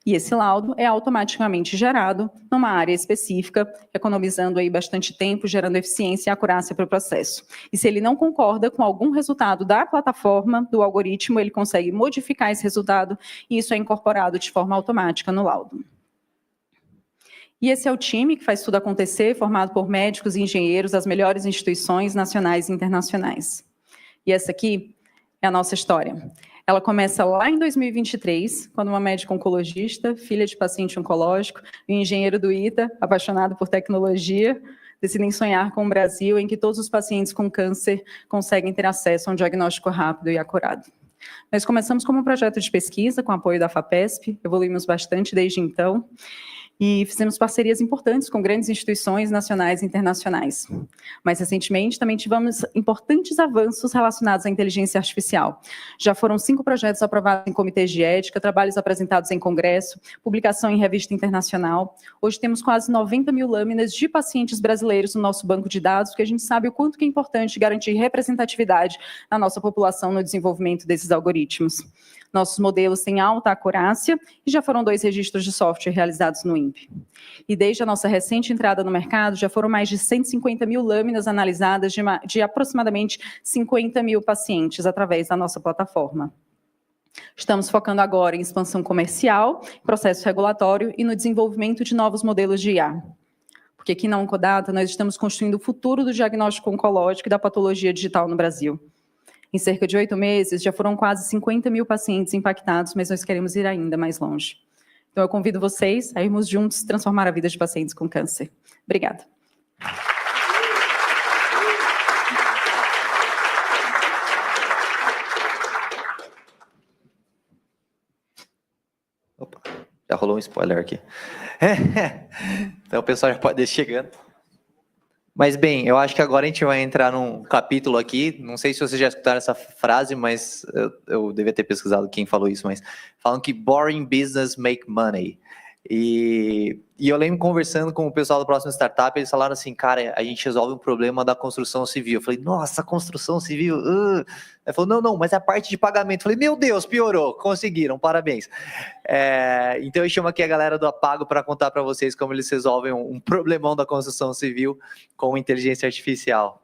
E esse laudo é automaticamente gerado numa área específica, economizando aí bastante tempo, gerando eficiência e acurácia para o processo. E se ele não concorda com algum resultado da plataforma, do algoritmo, ele consegue modificar esse resultado e isso é incorporado de forma automática no laudo. E esse é o time que faz tudo acontecer, formado por médicos e engenheiros das melhores instituições nacionais e internacionais. E essa aqui é a nossa história. Ela começa lá em 2023, quando uma médica oncologista, filha de paciente oncológico, e um engenheiro do ITA, apaixonado por tecnologia, decidem sonhar com um Brasil em que todos os pacientes com câncer conseguem ter acesso a um diagnóstico rápido e acurado. Nós começamos como um projeto de pesquisa com apoio da FAPESP, evoluímos bastante desde então, e fizemos parcerias importantes com grandes instituições nacionais e internacionais. Mais recentemente, também tivemos importantes avanços relacionados à inteligência artificial. Já foram 5 projetos aprovados em comitês de ética, trabalhos apresentados em congresso, publicação em revista internacional. Hoje temos quase 90 mil lâminas de pacientes brasileiros no nosso banco de dados, porque a gente sabe o quanto que é importante garantir representatividade na nossa população no desenvolvimento desses algoritmos. Nossos modelos têm alta acurácia e já foram 2 registros de software realizados no INPE. E desde a nossa recente entrada no mercado, já foram mais de 150 mil lâminas analisadas de aproximadamente 50 mil pacientes através da nossa plataforma. Estamos focando agora em expansão comercial, processo regulatório e no desenvolvimento de novos modelos de IA. Porque aqui na Oncodata nós estamos construindo o futuro do diagnóstico oncológico e da patologia digital no Brasil. Em cerca de 8 meses, já foram quase 50 mil pacientes impactados, mas nós queremos ir ainda mais longe. Então, eu convido vocês a irmos juntos transformar a vida de pacientes com câncer. Obrigada. Opa, já rolou um spoiler aqui. Então, o pessoal já pode ir chegando. Mas, bem, eu acho que agora a gente vai entrar num capítulo aqui, não sei se vocês já escutaram essa frase, mas eu devia ter pesquisado quem falou isso, mas falam que boring business make money. E eu lembro conversando com o pessoal do Próximo Startup, eles falaram assim, cara, a gente resolve o problema da construção civil. Eu falei, nossa, construção civil? Ele falou, não, mas é a parte de pagamento. Eu falei, meu Deus, piorou, conseguiram, parabéns. Então eu chamo aqui a galera do Apago para contar para vocês como eles resolvem um problemão da construção civil com inteligência artificial.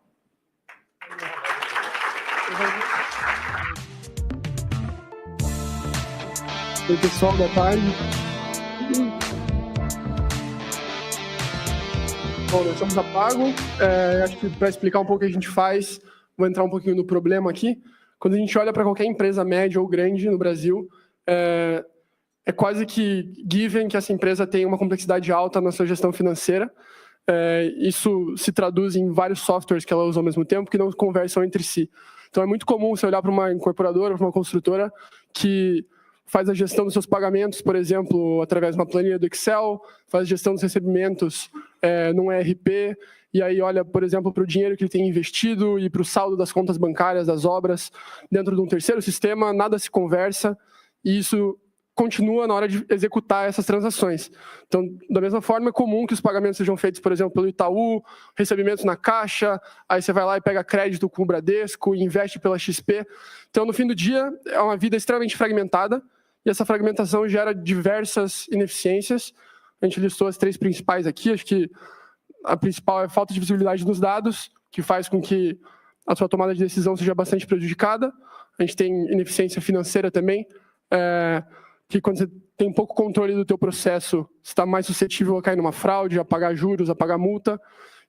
Oi, pessoal, boa tarde. Bom, nós somos Apago. Acho que para explicar um pouco o que a gente faz, vou entrar um pouquinho no problema aqui. Quando a gente olha para qualquer empresa média ou grande no Brasil, é quase que given que essa empresa tem uma complexidade alta na sua gestão financeira. Isso se traduz em vários softwares que ela usa ao mesmo tempo que não conversam entre si. Então é muito comum você olhar para uma incorporadora, para uma construtora que faz a gestão dos seus pagamentos, por exemplo, através de uma planilha do Excel, faz a gestão dos recebimentos num ERP, e aí olha, por exemplo, para o dinheiro que ele tem investido e para o saldo das contas bancárias, das obras, dentro de um terceiro sistema, nada se conversa, e isso continua na hora de executar essas transações. Então, da mesma forma, é comum que os pagamentos sejam feitos, por exemplo, pelo Itaú, recebimentos na Caixa, aí você vai lá e pega crédito com o Bradesco, investe pela XP. Então, no fim do dia, é uma vida extremamente fragmentada, e essa fragmentação gera diversas ineficiências. A gente listou as 3 principais aqui, acho que a principal é a falta de visibilidade dos dados, que faz com que a sua tomada de decisão seja bastante prejudicada. A gente tem ineficiência financeira também, que quando você tem pouco controle do teu processo, você está mais suscetível a cair numa fraude, a pagar juros, a pagar multa.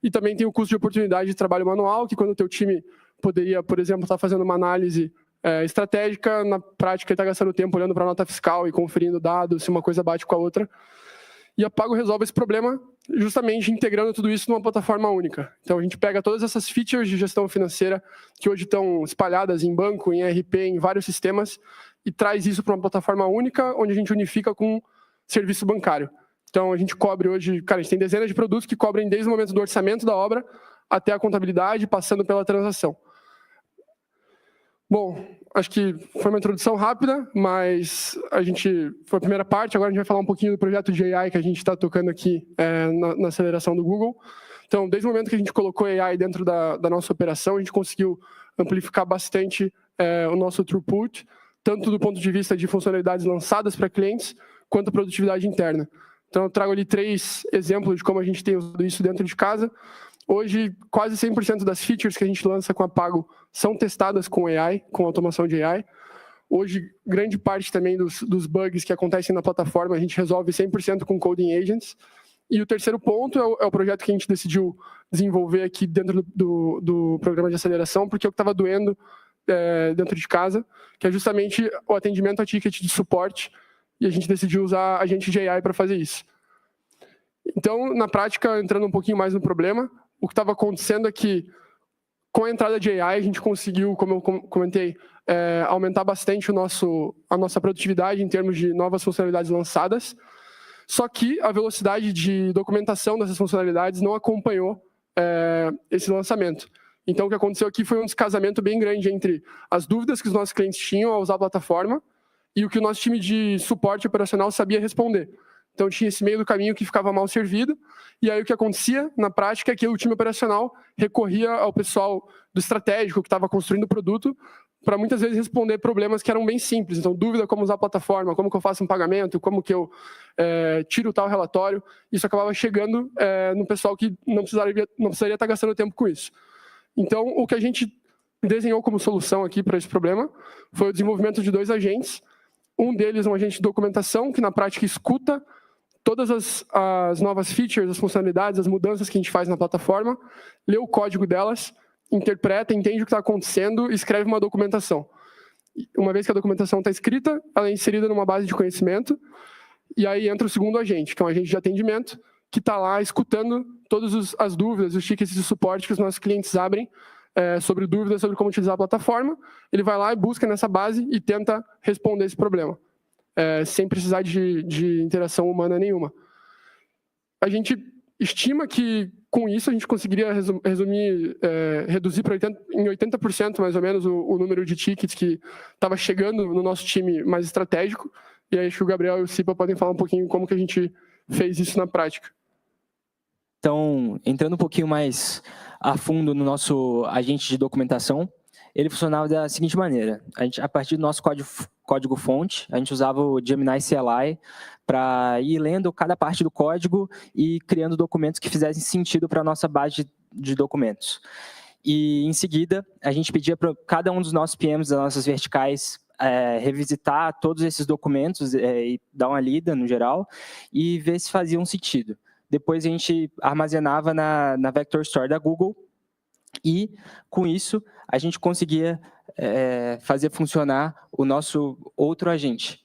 E também tem o custo de oportunidade de trabalho manual, que quando o teu time poderia, por exemplo, estar fazendo uma análise estratégica, na prática ele está gastando tempo olhando para a nota fiscal e conferindo dados, se uma coisa bate com a outra. E a Apago resolve esse problema justamente integrando tudo isso numa plataforma única. Então a gente pega todas essas features de gestão financeira que hoje estão espalhadas em banco, em ERP, em vários sistemas, e traz isso para uma plataforma única, onde a gente unifica com serviço bancário. Então a gente cobre hoje, cara, a gente tem dezenas de produtos que cobrem desde o momento do orçamento da obra até a contabilidade, passando pela transação. Bom, acho que foi uma introdução rápida, mas foi a primeira parte, agora a gente vai falar um pouquinho do projeto de AI que a gente está tocando aqui na aceleração do Google. Então, desde o momento que a gente colocou AI dentro da nossa operação, a gente conseguiu amplificar bastante o nosso throughput, tanto do ponto de vista de funcionalidades lançadas para clientes, quanto a produtividade interna. Então, eu trago ali 3 exemplos de como a gente tem usado isso dentro de casa. Hoje, quase 100% das features que a gente lança com a Apago são testadas com AI, com automação de AI. Hoje, grande parte também dos bugs que acontecem na plataforma, a gente resolve 100% com Coding Agents. E o terceiro ponto é o projeto que a gente decidiu desenvolver aqui dentro do programa de aceleração, porque é o que estava doendo dentro de casa, que é justamente o atendimento a ticket de suporte, e a gente decidiu usar agente de AI para fazer isso. Então, na prática, entrando um pouquinho mais no problema, o que estava acontecendo é que, com a entrada de AI, a gente conseguiu, como eu comentei, aumentar bastante a nossa produtividade em termos de novas funcionalidades lançadas, só que a velocidade de documentação dessas funcionalidades não acompanhou esse lançamento. Então, o que aconteceu aqui foi um descasamento bem grande entre as dúvidas que os nossos clientes tinham ao usar a plataforma e o que o nosso time de suporte operacional sabia responder. Então, tinha esse meio do caminho que ficava mal servido, e aí o que acontecia, na prática, é que o time operacional recorria ao pessoal do estratégico que estava construindo o produto para muitas vezes responder problemas que eram bem simples. Então, dúvida como usar a plataforma, como que eu faço um pagamento, como que eu tiro tal relatório. Isso acabava chegando no pessoal que não precisaria estar gastando tempo com isso. Então, o que a gente desenhou como solução aqui para esse problema foi o desenvolvimento de 2 agentes. Um deles é um agente de documentação, que na prática escuta todas as novas features, as funcionalidades, as mudanças que a gente faz na plataforma, lê o código delas, interpreta, entende o que está acontecendo e escreve uma documentação. Uma vez que a documentação está escrita, ela é inserida numa base de conhecimento, e aí entra o segundo agente, que é um agente de atendimento, que está lá escutando todas as dúvidas, os tickets de suporte que os nossos clientes abrem sobre dúvidas sobre como utilizar a plataforma. Ele vai lá e busca nessa base e tenta responder esse problema, sem precisar de interação humana nenhuma. A gente estima que, com isso, a gente conseguiria reduzir em 80% mais ou menos o número de tickets que estava chegando no nosso time mais estratégico. E aí acho que o Gabriel e o Cipa podem falar um pouquinho como que a gente fez isso na prática. Então, entrando um pouquinho mais a fundo no nosso agente de documentação, ele funcionava da seguinte maneira. A partir do nosso código-fonte, a gente usava o Gemini CLI para ir lendo cada parte do código e criando documentos que fizessem sentido para a nossa base de documentos. E, em seguida, a gente pedia para cada um dos nossos PMs, das nossas verticais, revisitar todos esses documentos e dar uma lida, no geral, e ver se faziam sentido. Depois a gente armazenava na Vector Store da Google e, com isso, a gente conseguia fazer funcionar o nosso outro agente,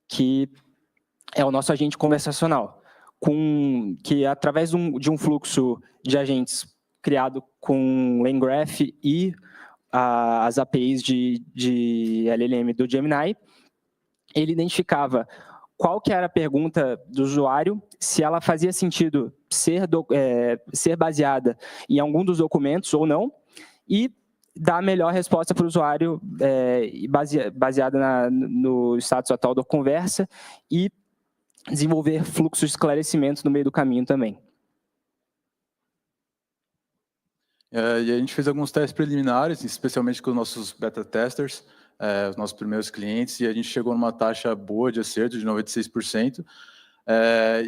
que é o nosso agente conversacional, que através de um fluxo de agentes criado com LangGraph e as APIs de LLM do Gemini, ele identificava qual que era a pergunta do usuário, se ela fazia sentido ser baseada em algum dos documentos ou não, e dar a melhor resposta para o usuário baseada no status atual da conversa e desenvolver fluxos de esclarecimento no meio do caminho também. E a gente fez alguns testes preliminares, especialmente com os nossos beta testers, os nossos primeiros clientes, e a gente chegou numa taxa boa de acerto, de 96%.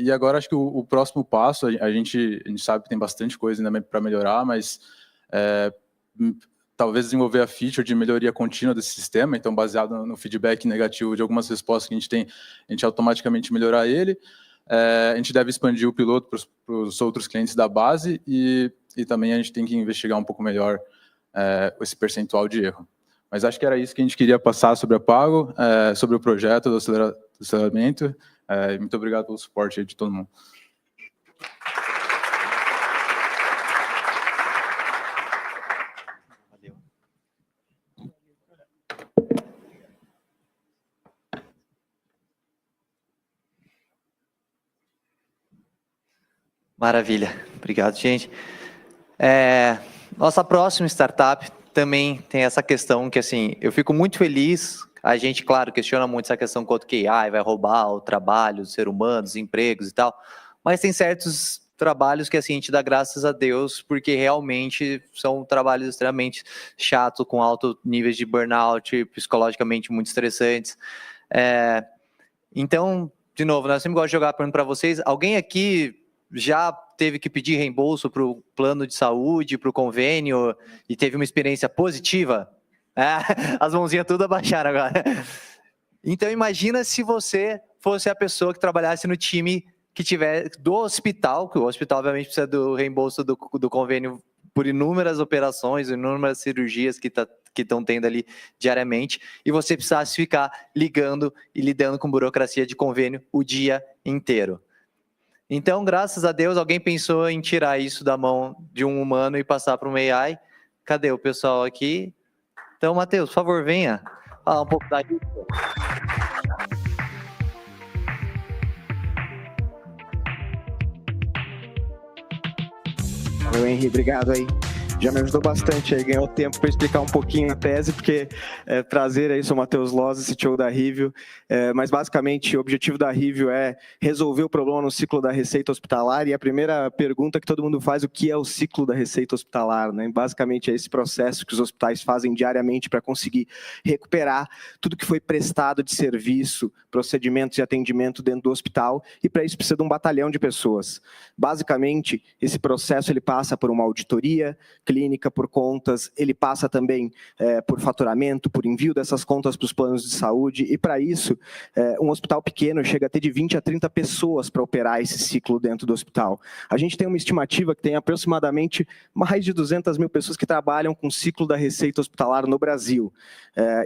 E agora acho que o próximo passo, a gente sabe que tem bastante coisa ainda para melhorar, mas talvez desenvolver a feature de melhoria contínua desse sistema, então baseado no feedback negativo de algumas respostas que a gente tem, a gente automaticamente melhorar ele. A gente deve expandir o piloto para os outros clientes da base e também a gente tem que investigar um pouco melhor esse percentual de erro. Mas acho que era isso que a gente queria passar sobre a Pago, sobre o projeto do aceleramento. Muito obrigado pelo suporte aí de todo mundo. Maravilha. Obrigado, gente. Nossa próxima startup também tem essa questão que, assim, eu fico muito feliz. A gente, claro, questiona muito essa questão quanto que AI vai roubar o trabalho do ser humano, os empregos e tal, mas tem certos trabalhos que, assim, a gente dá graças a Deus, porque realmente são trabalhos extremamente chatos, com alto nível de burnout, psicologicamente muito estressantes. Então, de novo, nós sempre gostamos de jogar a pergunta para vocês. Alguém aqui já teve que pedir reembolso para o plano de saúde, para o convênio, e teve uma experiência positiva? As mãozinhas tudo abaixaram agora. Então, imagina se você fosse a pessoa que trabalhasse no time que tiver do hospital, que o hospital, obviamente, precisa do reembolso do convênio por inúmeras operações, inúmeras cirurgias que estão tendo ali diariamente, e você precisasse ficar ligando e lidando com burocracia de convênio o dia inteiro. Então, graças a Deus, alguém pensou em tirar isso da mão de um humano e passar para um AI. Cadê o pessoal aqui? Então, Matheus, por favor, venha falar um pouco da isso. Valeu, Henry, obrigado aí. Já me ajudou bastante aí, ganhou tempo para explicar um pouquinho a tese, porque é prazer aí, sou o Matheus Loza, CTO da Rivio, mas basicamente o objetivo da Rivio é resolver o problema no ciclo da receita hospitalar, e a primeira pergunta que todo mundo faz, o que é o ciclo da receita hospitalar, né? Basicamente é esse processo que os hospitais fazem diariamente para conseguir recuperar tudo que foi prestado de serviço, procedimentos e atendimento dentro do hospital, e para isso precisa de um batalhão de pessoas. Basicamente, esse processo ele passa por uma auditoria clínica, por contas, ele passa também por faturamento, por envio dessas contas para os planos de saúde, e para isso, um hospital pequeno chega a ter de 20 a 30 pessoas para operar esse ciclo dentro do hospital. A gente tem uma estimativa que tem aproximadamente mais de 200 mil pessoas que trabalham com o ciclo da receita hospitalar no Brasil.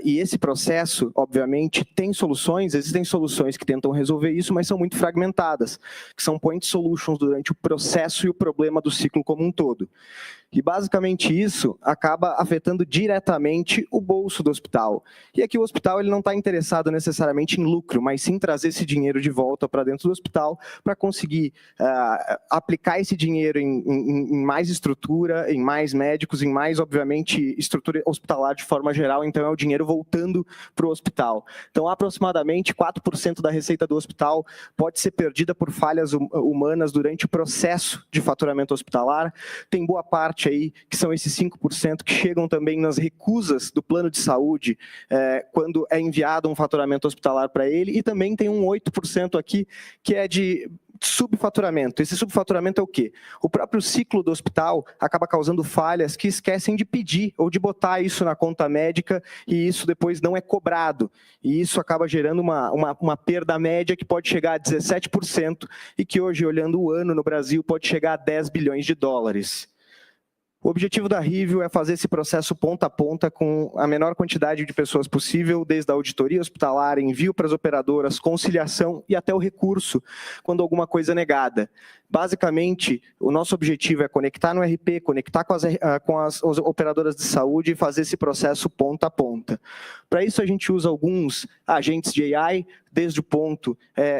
E esse processo, obviamente, tem soluções, existem soluções que tentam resolver isso, mas são muito fragmentadas, que são point solutions durante o processo e o problema do ciclo como um todo. E basicamente isso acaba afetando diretamente o bolso do hospital. E aqui o hospital ele não está interessado necessariamente em lucro, mas sim trazer esse dinheiro de volta para dentro do hospital para conseguir aplicar esse dinheiro em mais estrutura, em mais médicos, em mais, obviamente, estrutura hospitalar de forma geral. Então é o dinheiro voltando para o hospital. Então aproximadamente 4% da receita do hospital pode ser perdida por falhas humanas durante o processo de faturamento hospitalar. Tem boa parte aí, que são esses 5%, que chegam também nas recusas do plano de saúde, quando é enviado um faturamento hospitalar para ele, e também tem um 8% aqui, que é de subfaturamento. Esse subfaturamento é o quê? O próprio ciclo do hospital acaba causando falhas que esquecem de pedir ou de botar isso na conta médica e isso depois não é cobrado. E isso acaba gerando uma perda média que pode chegar a 17% e que hoje, olhando o ano no Brasil, pode chegar a 10 bilhões de dólares. O objetivo da Rivio é fazer esse processo ponta a ponta com a menor quantidade de pessoas possível, desde a auditoria hospitalar, envio para as operadoras, conciliação e até o recurso, quando alguma coisa é negada. Basicamente, o nosso objetivo é conectar no RP, conectar com as operadoras de saúde e fazer esse processo ponta a ponta. Para isso, a gente usa alguns agentes de AI, desde o ponto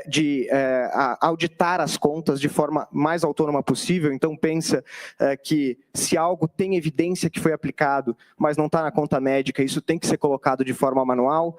de auditar as contas de forma mais autônoma possível. Então, pensa que se algo tem evidência que foi aplicado, mas não está na conta médica, isso tem que ser colocado de forma manual.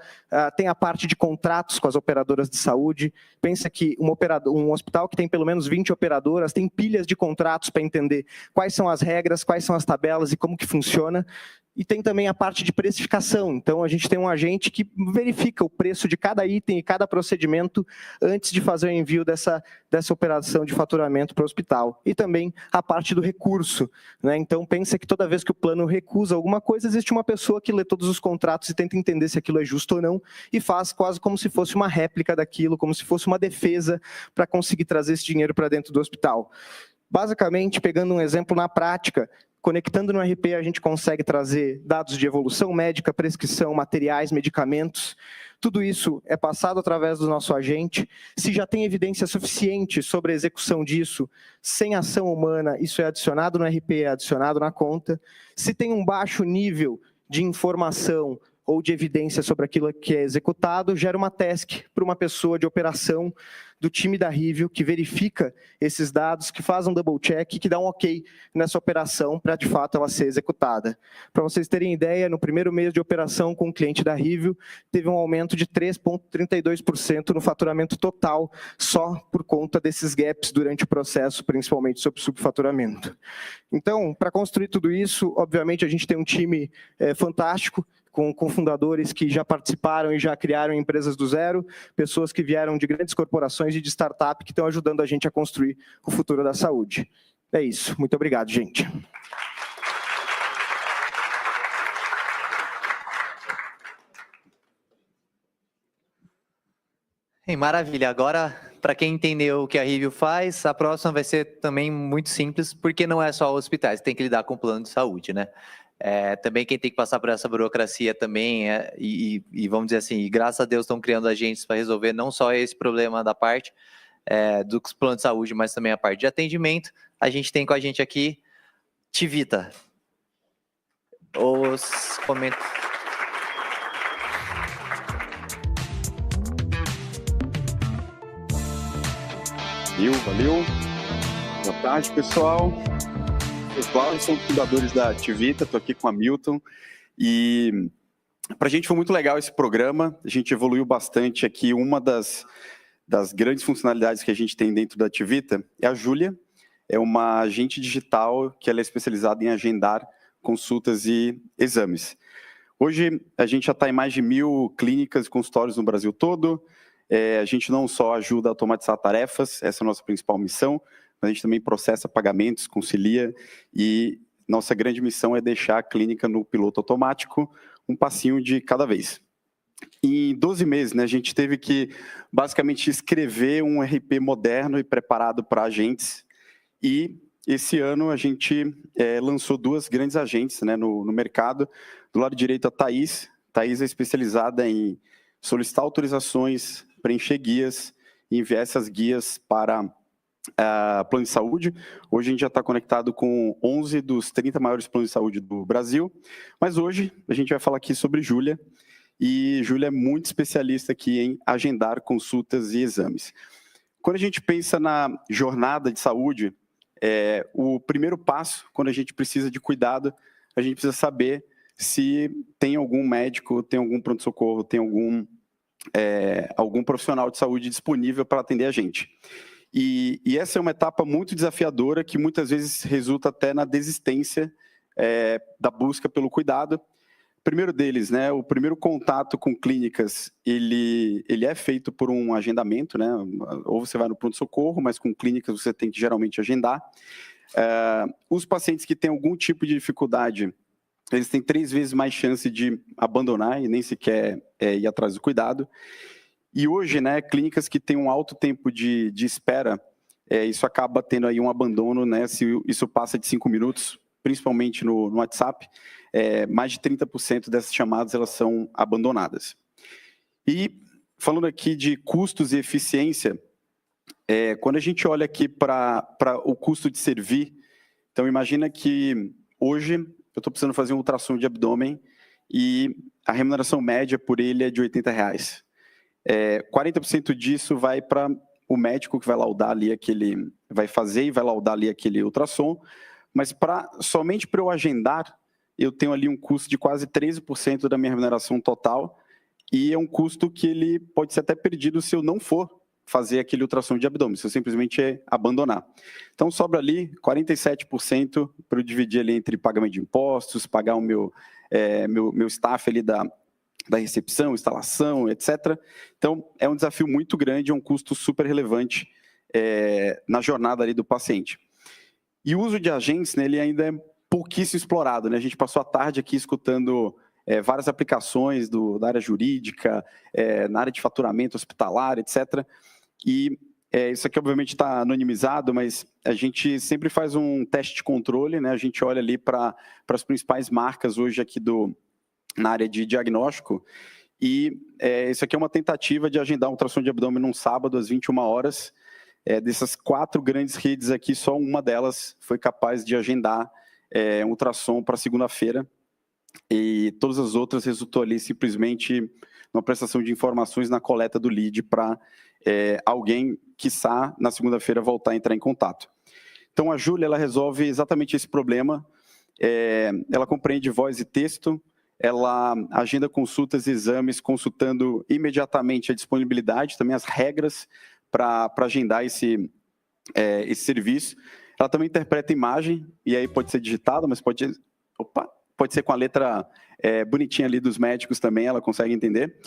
Tem a parte de contratos com as operadoras de saúde. Pensa que um hospital que tem pelo menos 20 operadoras tem pilhas de contratos para entender quais são as regras, quais são as tabelas e como que funciona. E tem também a parte de precificação. Então, a gente tem um agente que verifica o preço de cada item e cada procedimento antes de fazer o envio dessa operação de faturamento para o hospital. E também a parte do recurso, né? Então, pensa que toda vez que o plano recusa alguma coisa, existe uma pessoa que lê todos os contratos e tenta entender se aquilo é justo ou não e faz quase como se fosse uma réplica daquilo, como se fosse uma defesa para conseguir trazer esse dinheiro para dentro do hospital. Basicamente, pegando um exemplo na prática, conectando no RP, a gente consegue trazer dados de evolução médica, prescrição, materiais, medicamentos. Tudo isso é passado através do nosso agente. Se já tem evidência suficiente sobre a execução disso, sem ação humana, isso é adicionado no RP, é adicionado na conta. Se tem um baixo nível de informação ou de evidência sobre aquilo que é executado, gera uma task para uma pessoa de operação do time da Rivio, que verifica esses dados, que faz um double check e que dá um ok nessa operação para, de fato, ela ser executada. Para vocês terem ideia, no primeiro mês de operação com o cliente da Rivio, teve um aumento de 3,32% no faturamento total, só por conta desses gaps durante o processo, principalmente sobre subfaturamento. Então, para construir tudo isso, obviamente, a gente tem um time fantástico, com fundadores que já participaram e já criaram empresas do zero, pessoas que vieram de grandes corporações e de startup que estão ajudando a gente a construir o futuro da saúde. É isso. Muito obrigado, gente. Maravilha. Agora, para quem entendeu o que a Rivio faz, a próxima vai ser também muito simples, porque não é só hospitais, tem que lidar com o plano de saúde, né? Também quem tem que passar por essa burocracia também, e vamos dizer assim, graças a Deus estão criando agentes para resolver não só esse problema da parte dos planos de saúde, mas também a parte de atendimento. A gente tem com a gente aqui Tivita. Os comentários. Valeu. Boa tarde, pessoal. Eu sou um dos fundadores da Tivita, estou aqui com a Milton, e para a gente foi muito legal esse programa, a gente evoluiu bastante aqui. Uma das grandes funcionalidades que a gente tem dentro da Tivita é a Júlia, é uma agente digital que ela é especializada em agendar consultas e exames. Hoje a gente já está em mais de 1.000 clínicas e consultórios no Brasil todo. A gente não só ajuda a automatizar tarefas, essa é a nossa principal missão, a gente também processa pagamentos, concilia, e nossa grande missão é deixar a clínica no piloto automático, um passinho de cada vez. Em 12 meses, né, a gente teve que, basicamente, escrever um RP moderno e preparado para agentes, e esse ano a gente lançou 2 grandes agentes, né, no mercado. Do lado direito, a Thaís. Thaís é especializada em solicitar autorizações, preencher guias e enviar essas guias para plano de saúde. Hoje a gente já está conectado com 11 dos 30 maiores planos de saúde do Brasil, mas hoje a gente vai falar aqui sobre Júlia, e Júlia é muito especialista aqui em agendar consultas e exames. Quando a gente pensa na jornada de saúde, o primeiro passo, quando a gente precisa de cuidado, a gente precisa saber se tem algum médico, tem algum pronto-socorro, tem algum profissional de saúde disponível para atender a gente. E essa é uma etapa muito desafiadora que muitas vezes resulta até na desistência da busca pelo cuidado. Primeiro deles, né, o primeiro contato com clínicas, ele é feito por um agendamento, né, ou você vai no pronto-socorro, mas com clínicas você tem que geralmente agendar. Os pacientes que têm algum tipo de dificuldade, eles têm 3 vezes mais chance de abandonar e nem sequer ir atrás do cuidado. E hoje, né, clínicas que têm um alto tempo de espera, isso acaba tendo aí um abandono, né, se isso passa de 5 minutos, principalmente no WhatsApp, mais de 30% dessas chamadas elas são abandonadas. E falando aqui de custos e eficiência, quando a gente olha aqui para o custo de servir, então imagina que hoje eu estou precisando fazer um ultrassom de abdômen e a remuneração média por ele é de R$80. 40% disso vai para o médico que vai laudar ali vai fazer e vai laudar ali aquele ultrassom, mas somente para eu agendar, eu tenho ali um custo de quase 13% da minha remuneração total, e é um custo que ele pode ser até perdido se eu não for fazer aquele ultrassom de abdômen, se eu simplesmente abandonar. Então sobra ali 47% para eu dividir ali entre pagamento de impostos, pagar o meu staff ali da recepção, instalação, etc. Então é um desafio muito grande, é um custo super relevante na jornada ali do paciente. E o uso de agentes, né, ele ainda é pouquíssimo explorado, né? A gente passou a tarde aqui escutando várias aplicações da área jurídica, na área de faturamento hospitalar, etc. E isso aqui obviamente está anonimizado, mas a gente sempre faz um teste de controle, né? A gente olha ali para as principais marcas hoje aqui na área de diagnóstico, e isso aqui é uma tentativa de agendar um ultrassom de abdômen num sábado às 21 horas. Dessas 4 grandes redes aqui, só uma delas foi capaz de agendar um ultrassom para segunda-feira, e todas as outras resultou ali simplesmente numa prestação de informações na coleta do lead para alguém, quiçá, na segunda-feira voltar a entrar em contato. Então a Júlia, ela resolve exatamente esse problema, ela compreende voz e texto, ela agenda consultas e exames, consultando imediatamente a disponibilidade, também as regras para agendar esse serviço. Ela também interpreta imagem, e aí pode ser digitada, mas pode ser com a letra bonitinha ali dos médicos também, ela consegue entender.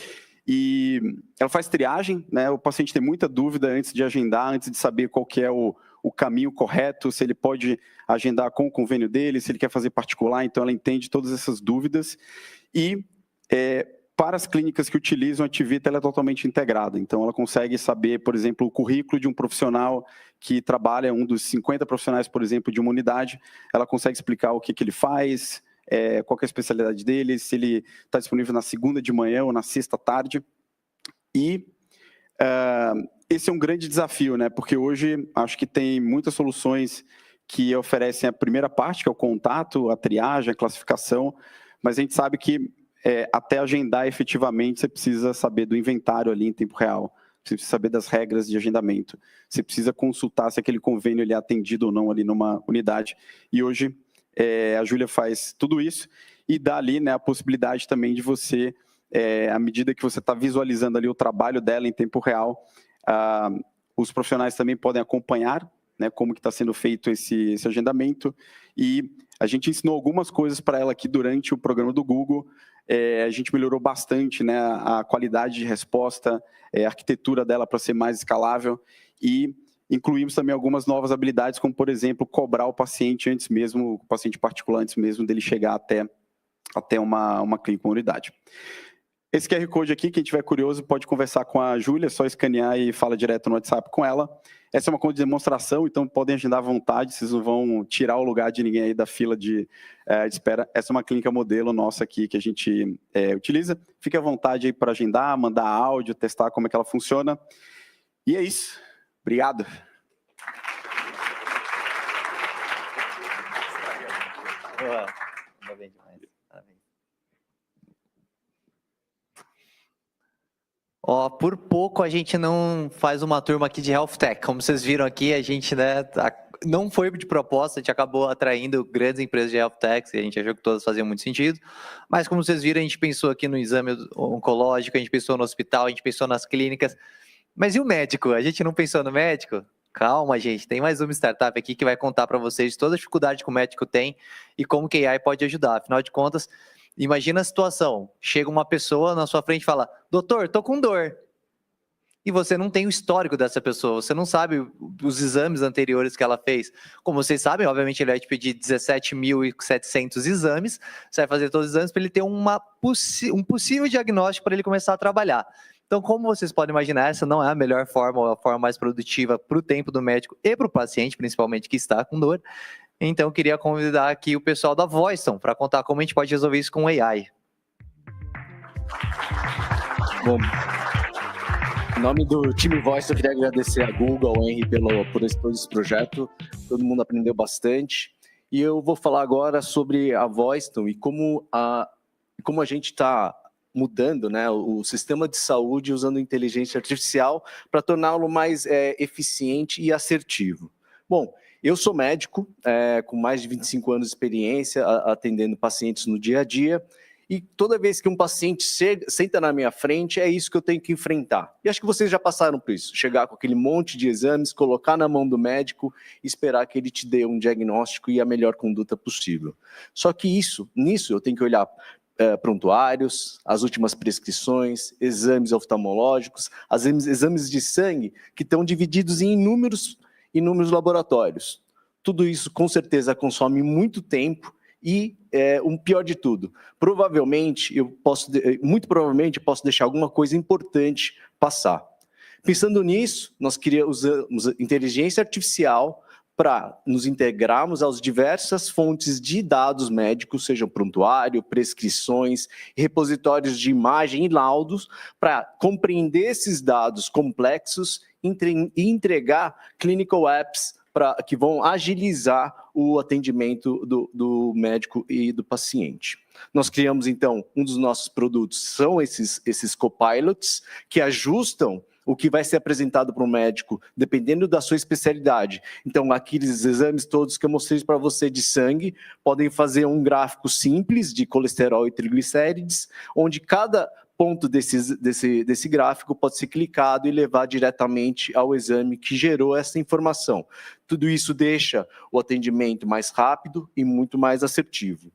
E ela faz triagem, né? O paciente tem muita dúvida antes de agendar, antes de saber qual que é o caminho correto, se ele pode agendar com o convênio dele, se ele quer fazer particular, então ela entende todas essas dúvidas. E para as clínicas que utilizam a Tivita, ela é totalmente integrada. Então, ela consegue saber, por exemplo, o currículo de um profissional que trabalha, um dos 50 profissionais, por exemplo, de uma unidade, ela consegue explicar o que ele faz, qual que é a especialidade dele, se ele está disponível na segunda de manhã ou na sexta tarde. E esse é um grande desafio, né? Porque hoje acho que tem muitas soluções que oferecem a primeira parte, que é o contato, a triagem, a classificação, mas a gente sabe que até agendar efetivamente, você precisa saber do inventário ali em tempo real, você precisa saber das regras de agendamento, você precisa consultar se aquele convênio ele é atendido ou não ali numa unidade. E hoje a Júlia faz tudo isso e dá ali, né, a possibilidade também de você, à medida que você está visualizando ali o trabalho dela em tempo real, os profissionais também podem acompanhar, né, como que está sendo feito esse agendamento, e a gente ensinou algumas coisas para ela aqui durante o programa do Google. A gente melhorou bastante, né, a qualidade de resposta, a arquitetura dela para ser mais escalável, e incluímos também algumas novas habilidades, como, por exemplo, cobrar o paciente antes mesmo, o paciente particular antes mesmo dele chegar até uma clínica, uma unidade. Esse QR Code aqui, quem tiver curioso pode conversar com a Júlia, é só escanear e fala direto no WhatsApp com ela. Essa é uma conta de demonstração, então podem agendar à vontade, vocês não vão tirar o lugar de ninguém aí da fila de espera. Essa é uma clínica modelo nossa aqui que a gente utiliza. Fique à vontade aí para agendar, mandar áudio, testar como é que ela funciona. E é isso. Obrigado. Boa. Ainda bem demais. Parabéns. Ó, por pouco a gente não faz uma turma aqui de Health Tech. Como vocês viram aqui, a gente, né, não foi de proposta, a gente acabou atraindo grandes empresas de Health Tech, e a gente achou que todas faziam muito sentido. Mas como vocês viram, a gente pensou aqui no exame oncológico, a gente pensou no hospital, a gente pensou nas clínicas. Mas e o médico? A gente não pensou no médico? Calma, gente, tem mais uma startup aqui que vai contar para vocês toda a dificuldade que o médico tem e como que a AI pode ajudar. Afinal de contas, imagina a situação, chega uma pessoa na sua frente e fala, doutor, tô com dor. E você não tem o histórico dessa pessoa, você não sabe os exames anteriores que ela fez. Como vocês sabem, obviamente ele vai te pedir 17.700 exames, você vai fazer todos os exames para ele ter um possível diagnóstico para ele começar a trabalhar. Então, como vocês podem imaginar, essa não é a melhor forma, ou a forma mais produtiva para o tempo do médico e para o paciente, principalmente que está com dor. Então, eu queria convidar aqui o pessoal da Voiston para contar como a gente pode resolver isso com AI. Bom, em nome do time Voiston, eu queria agradecer a Google, ao Henry por esse projeto. Todo mundo aprendeu bastante. E eu vou falar agora sobre a Voiston e como a gente está mudando, né, o sistema de saúde usando inteligência artificial para torná-lo mais eficiente e assertivo. Bom, eu sou médico, com mais de 25 anos de experiência, atendendo pacientes no dia a dia, e toda vez que um paciente senta na minha frente, é isso que eu tenho que enfrentar. E acho que vocês já passaram por isso, chegar com aquele monte de exames, colocar na mão do médico e esperar que ele te dê um diagnóstico e a melhor conduta possível. Só que nisso eu tenho que olhar prontuários, as últimas prescrições, exames oftalmológicos, exames de sangue, que estão divididos em inúmeros laboratórios. Tudo isso, com certeza, consome muito tempo e, o pior de tudo, muito provavelmente, posso deixar alguma coisa importante passar. Pensando nisso, nós usamos inteligência artificial para nos integrarmos às diversas fontes de dados médicos, sejam prontuário, prescrições, repositórios de imagem e laudos, para compreender esses dados complexos e entregar clinical apps que vão agilizar o atendimento do médico e do paciente. Nós criamos, então, um dos nossos produtos, são esses copilots, que ajustam o que vai ser apresentado para o médico, dependendo da sua especialidade. Então, aqueles exames todos que eu mostrei para você de sangue, podem fazer um gráfico simples de colesterol e triglicérides, onde cada ponto desse gráfico pode ser clicado e levar diretamente ao exame que gerou essa informação. Tudo isso deixa o atendimento mais rápido e muito mais assertivo.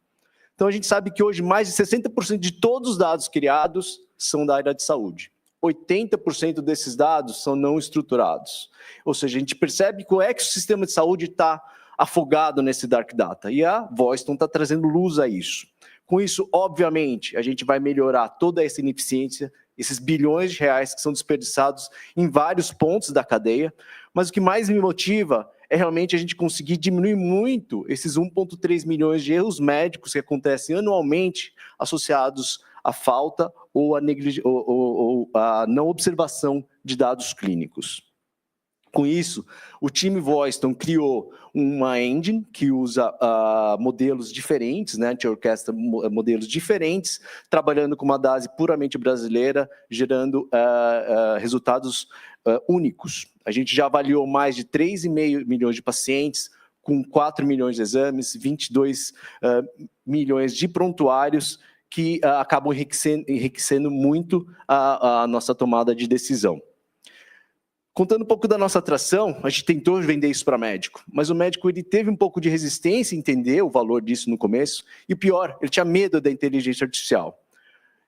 Então, a gente sabe que hoje mais de 60% de todos os dados criados são da área de saúde. 80% desses dados são não estruturados. Ou seja, a gente percebe que o ecossistema de saúde está afogado nesse dark data. E a Voiston está trazendo luz a isso. Com isso, obviamente, a gente vai melhorar toda essa ineficiência, esses bilhões de reais que são desperdiçados em vários pontos da cadeia. Mas o que mais me motiva é realmente a gente conseguir diminuir muito esses 1,3 milhões de erros médicos que acontecem anualmente associados à falta ou à não observação de dados clínicos. Com isso, o time Voiston criou uma engine que usa modelos diferentes, né? A gente orquestra modelos diferentes, trabalhando com uma base puramente brasileira, gerando resultados únicos. A gente já avaliou mais de 3,5 milhões de pacientes, com 4 milhões de exames, 22 milhões de prontuários, que acabam enriquecendo muito a nossa tomada de decisão. Contando um pouco da nossa atração, a gente tentou vender isso para médico, mas o médico ele teve um pouco de resistência em entender o valor disso no começo, e pior, ele tinha medo da inteligência artificial.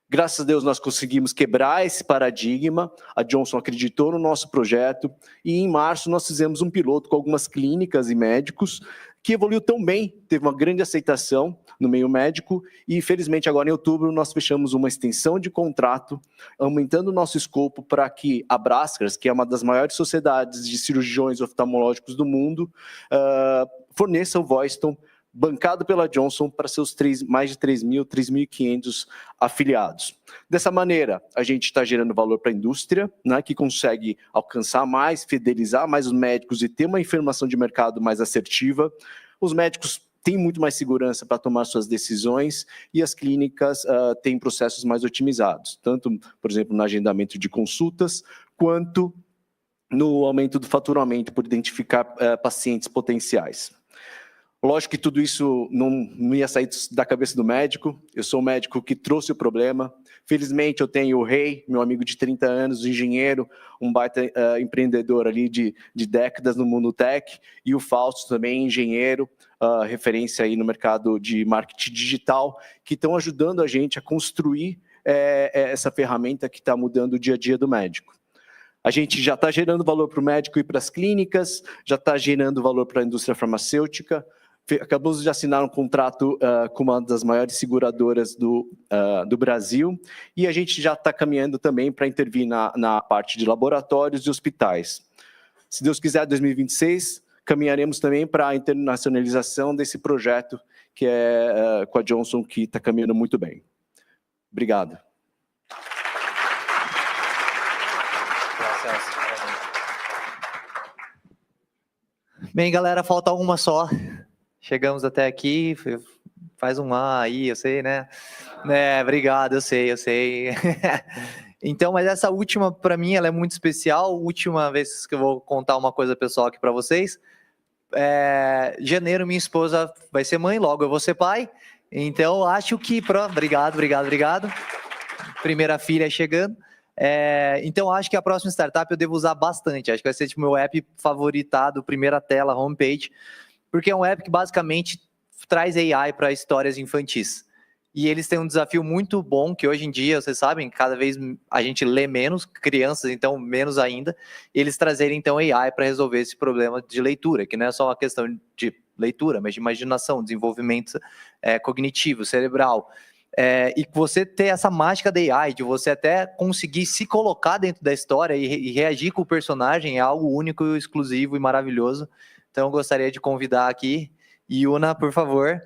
Graças a Deus nós conseguimos quebrar esse paradigma, a Johnson acreditou no nosso projeto, e em março nós fizemos um piloto com algumas clínicas e médicos, que evoluiu tão bem, teve uma grande aceitação no meio médico, e felizmente agora em outubro nós fechamos uma extensão de contrato, aumentando o nosso escopo para que a Brascars, que é uma das maiores sociedades de cirurgiões oftalmológicos do mundo, forneça o Voiston, bancado pela Johnson, para seus mais de 3.500 afiliados. Dessa maneira, a gente está gerando valor para a indústria, né, que consegue alcançar mais, fidelizar mais os médicos e ter uma informação de mercado mais assertiva. Os médicos têm muito mais segurança para tomar suas decisões e as clínicas têm processos mais otimizados, tanto, por exemplo, no agendamento de consultas, quanto no aumento do faturamento por identificar pacientes potenciais. Lógico que tudo isso não ia sair da cabeça do médico. Eu sou o médico que trouxe o problema. Felizmente, eu tenho o Rei, meu amigo de 30 anos, engenheiro, um baita empreendedor ali de décadas no mundo tech, e o Fausto também, engenheiro, referência aí no mercado de marketing digital, que estão ajudando a gente a construir essa ferramenta que está mudando o dia a dia do médico. A gente já está gerando valor para o médico e para as clínicas, já está gerando valor para a indústria farmacêutica. Acabamos de assinar um contrato com uma das maiores seguradoras do Brasil, e a gente já está caminhando também para intervir na parte de laboratórios e hospitais. Se Deus quiser, em 2026, caminharemos também para a internacionalização desse projeto, que é com a Johnson, que está caminhando muito bem. Obrigado. Bem, galera, falta uma só. Chegamos até aqui, faz um aí, eu sei, né? Obrigado, eu sei. Então, mas essa última, para mim, ela é muito especial. Última vez que eu vou contar uma coisa pessoal aqui para vocês. Janeiro, minha esposa vai ser mãe, logo eu vou ser pai. Então, acho que... Obrigado. Primeira filha chegando. Então, acho que a próxima startup eu devo usar bastante. Acho que vai ser tipo meu app favoritado, primeira tela, homepage. Porque é um app que basicamente traz AI para histórias infantis. E eles têm um desafio muito bom, que hoje em dia, vocês sabem, cada vez a gente lê menos, crianças, então menos ainda, eles trazerem então AI para resolver esse problema de leitura, que não é só uma questão de leitura, mas de imaginação, desenvolvimento cognitivo, cerebral. E você ter essa mágica da AI, de você até conseguir se colocar dentro da história e reagir com o personagem, é algo único, exclusivo e maravilhoso. Então, eu gostaria de convidar aqui, Yuna, por favor,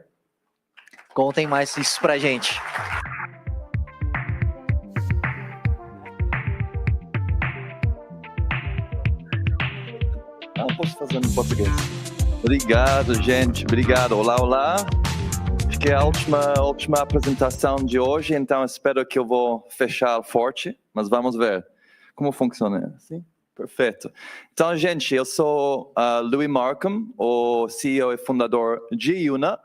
contem mais isso pra gente. Posso fazer em português. Obrigado, gente. Obrigado. Olá. Acho que é a última apresentação de hoje, então espero que eu vou fechar forte, mas vamos ver como funciona. Sim? Perfeito. Então, gente, eu sou Louis Markham, o CEO e fundador de Yuna,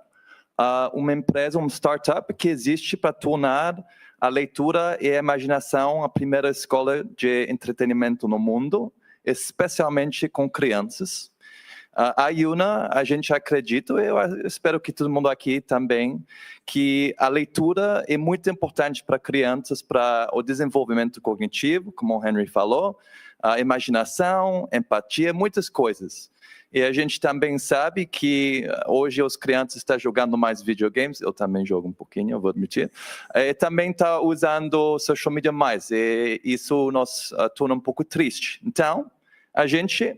uma empresa, uma startup que existe para tornar a leitura e a imaginação a primeira escola de entretenimento no mundo, especialmente com crianças. A Yuna, a gente acredita, eu espero que todo mundo aqui também, que a leitura é muito importante para crianças, para o desenvolvimento cognitivo, como o Henry falou, a imaginação, empatia, muitas coisas. E a gente também sabe que hoje as crianças estão jogando mais videogames, eu também jogo um pouquinho, eu vou admitir, e também está usando social media mais, e isso nos torna um pouco triste. Então, a gente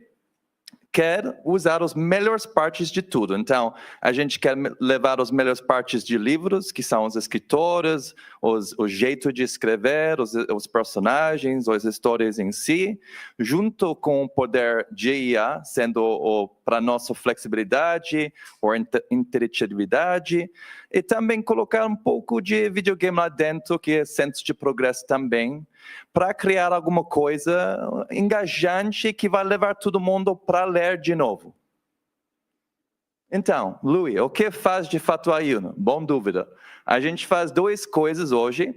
quer usar as melhores partes de tudo. Então, a gente quer levar as melhores partes de livros, que são os escritores, o jeito de escrever, os personagens, as histórias em si, junto com o poder de IA, sendo para nossa flexibilidade, ou interatividade, e também colocar um pouco de videogame lá dentro, que é senso de progresso também, para criar alguma coisa engajante que vai levar todo mundo para ler de novo. Então, Louis, o que faz de fato a Yuna? Bom dúvida. A gente faz duas coisas hoje.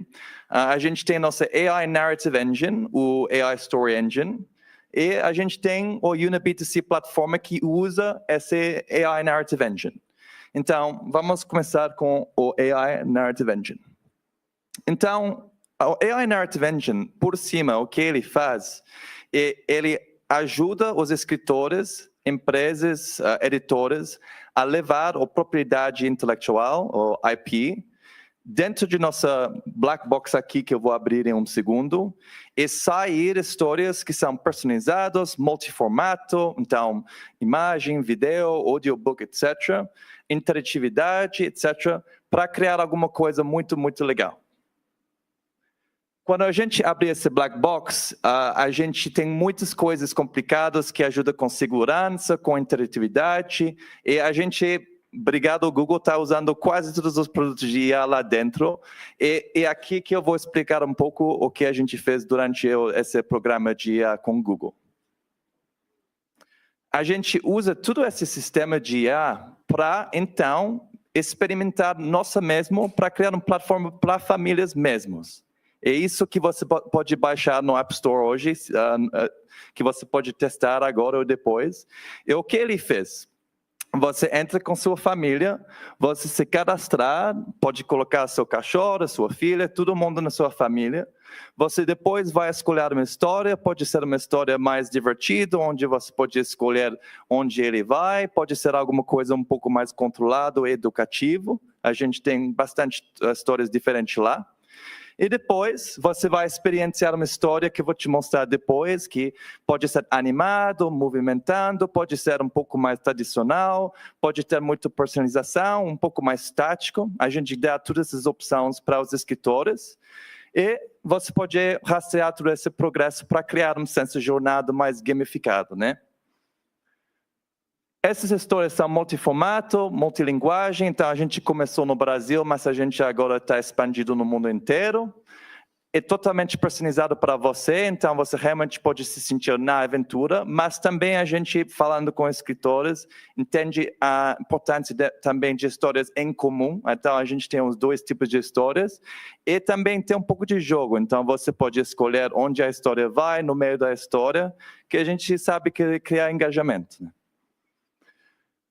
A gente tem nossa AI Narrative Engine, o AI Story Engine, e a gente tem o Yuna B2C plataforma que usa esse AI Narrative Engine. Então, vamos começar com o AI Narrative Engine. Então, o AI Narrative Engine, por cima, o que ele faz, ele ajuda os escritores, empresas, editores, a levar a propriedade intelectual, ou IP, dentro de nossa black box aqui, que eu vou abrir em um segundo, e sair histórias que são personalizadas, multiformato, então, imagem, vídeo, audiobook, etc., interatividade, etc., para criar alguma coisa muito, muito legal. Quando a gente abre esse black box, a gente tem muitas coisas complicadas que ajudam com segurança, com interatividade, e a gente obrigado, o Google está usando quase todos os produtos de IA lá dentro. E aqui que eu vou explicar um pouco o que a gente fez durante esse programa de IA com o Google. A gente usa todo esse sistema de IA para, então, experimentar nossa mesmo, para criar uma plataforma para famílias mesmos. É isso que você pode baixar no App Store hoje, que você pode testar agora ou depois. E o que ele fez? Você entra com sua família, você se cadastrar, pode colocar seu cachorro, sua filha, todo mundo na sua família. Você depois vai escolher uma história, pode ser uma história mais divertida, onde você pode escolher onde ele vai, pode ser alguma coisa um pouco mais controlado e educativo. A gente tem bastante histórias diferentes lá. E depois você vai experienciar uma história que eu vou te mostrar depois, que pode ser animado, movimentando, pode ser um pouco mais tradicional, pode ter muita personalização, um pouco mais estático. A gente dá todas essas opções para os escritores. E você pode rastrear todo esse progresso para criar um senso de jornada mais gamificado, né? Essas histórias são multiformato, multilinguagem, então a gente começou no Brasil, mas a gente agora está expandido no mundo inteiro. É totalmente personalizado para você, então você realmente pode se sentir na aventura, mas também a gente, falando com escritores, entende a importância também de histórias em comum. Então a gente tem os dois tipos de histórias e também tem um pouco de jogo, então você pode escolher onde a história vai, no meio da história, que a gente sabe que cria engajamento, né?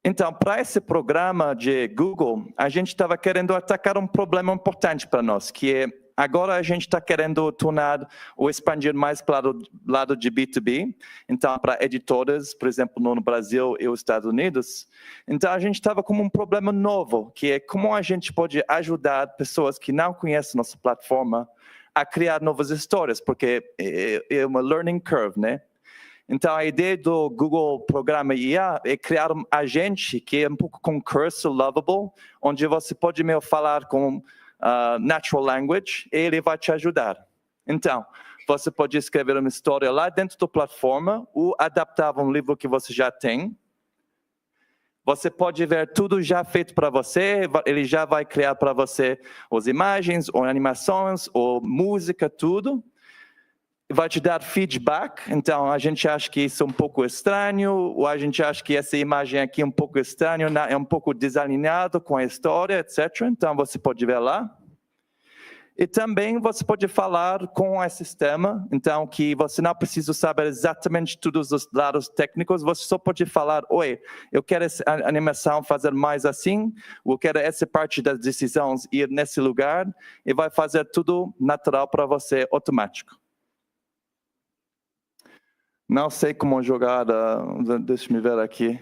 Então, para esse programa de Google, a gente estava querendo atacar um problema importante para nós, que é agora a gente está querendo tornar ou expandir mais para o lado de B2B, então para editoras, por exemplo, no Brasil e os Estados Unidos. Então a gente estava com um problema novo, que é como a gente pode ajudar pessoas que não conhecem nossa plataforma a criar novas histórias, porque é uma learning curve, né? Então, a ideia do Google Programa IA é criar um agente que é um pouco concurso, lovable, onde você pode meio falar com natural language e ele vai te ajudar. Então, você pode escrever uma história lá dentro da plataforma ou adaptar um livro que você já tem. Você pode ver tudo já feito para você, ele já vai criar para você as imagens, ou animações, ou música, tudo. Vai te dar feedback, então a gente acha que isso é um pouco estranho, ou a gente acha que essa imagem aqui é um pouco estranha, é um pouco desalinhado com a história, etc. Então você pode ver lá. E também você pode falar com esse sistema, então que você não precisa saber exatamente todos os lados técnicos, você só pode falar, oi, eu quero essa animação fazer mais assim, ou eu quero essa parte das decisões ir nesse lugar, e vai fazer tudo natural para você, automático. Não sei como jogar, deixa eu ver aqui.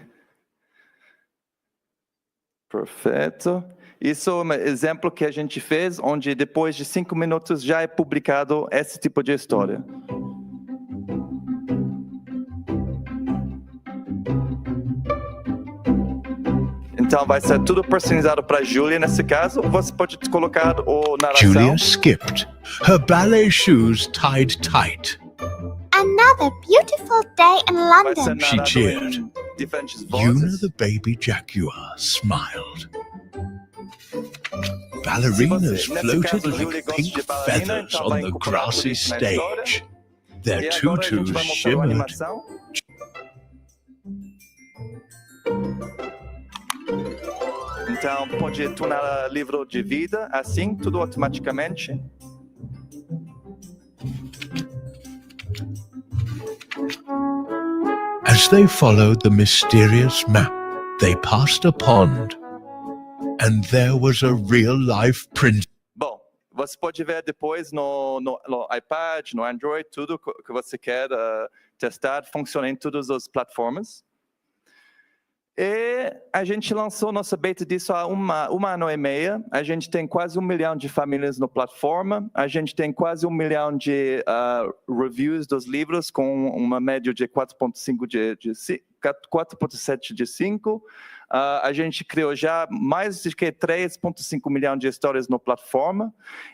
Perfeito. Isso é um exemplo que a gente fez, onde depois de 5 minutos já é publicado esse tipo de história. Então vai ser tudo personalizado para Julia nesse caso. Você pode colocar o narração. Julia skipped, her ballet shoes tied tight. Another beautiful day in London. She cheered. Yuna the baby jaguar smiled. Ballerinas floated like pink feathers on the grassy stage. Their tutus shimmered. Então pode tornar livro de vida assim, tudo automaticamente. As they followed the mysterious map, they passed a pond, and there was a real-life princess. Bom, você pode ver depois no iPad, no Android, tudo que você quer testar, funciona em todas as plataformas. E a gente lançou nossa beta disso há um ano e meio. A gente tem quase 1 milhão de famílias na plataforma. A gente tem quase 1 milhão de reviews dos livros, com uma média de 4,7 de 5. A gente criou já mais de 3,5 milhões de histórias na plataforma.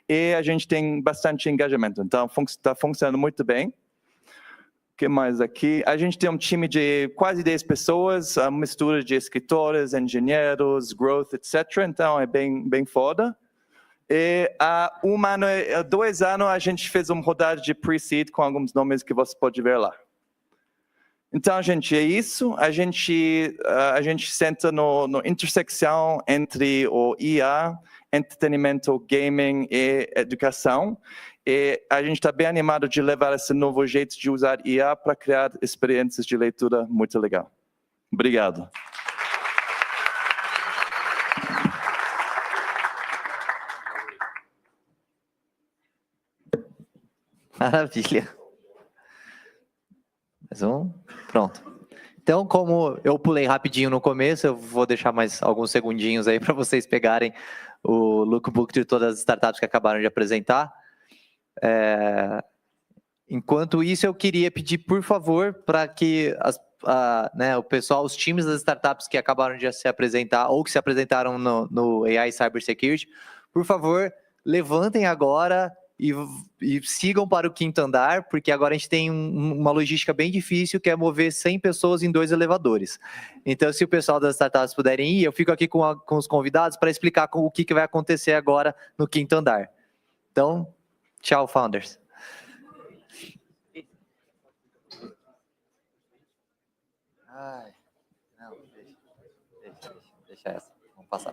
E a gente tem bastante engajamento. Então, está funcionando muito bem. que mais aqui? A gente tem um time de quase 10 pessoas, uma mistura de escritores, engenheiros, growth, etc. Então, é bem foda. E há 2 anos, a gente fez uma rodada de pre-seed com alguns nomes que você pode ver lá. Então, gente, é isso. A gente senta no intersecção entre o IA, entretenimento, gaming e educação. E a gente está bem animado de levar esse novo jeito de usar IA para criar experiências de leitura muito legal. Obrigado. Maravilha. Mais um. Pronto. Então, como eu pulei rapidinho no começo, eu vou deixar mais alguns segundinhos aí para vocês pegarem o lookbook de todas as startups que acabaram de apresentar. Enquanto isso, eu queria pedir, por favor, para que o pessoal, os times das startups que acabaram de se apresentar ou que se apresentaram no AI Cybersecurity, por favor, levantem agora e sigam para o 5º andar, porque agora a gente tem uma logística bem difícil, que é mover 100 pessoas em 2 elevadores. Então, se o pessoal das startups puderem ir, eu fico aqui com os convidados para explicar o que vai acontecer agora no 5º andar. Então, tchau, founders. Ai, não, deixa essa. Vamos passar.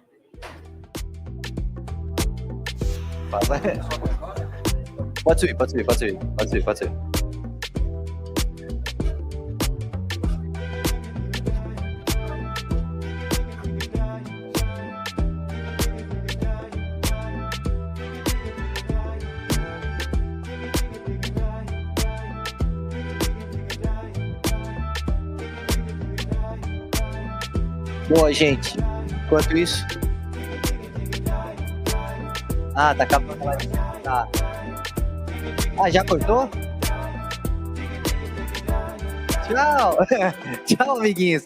Pode subir. Boa, gente. Enquanto isso... tá acabando lá. Tá. Já cortou? Tchau! Tchau, amiguinhos.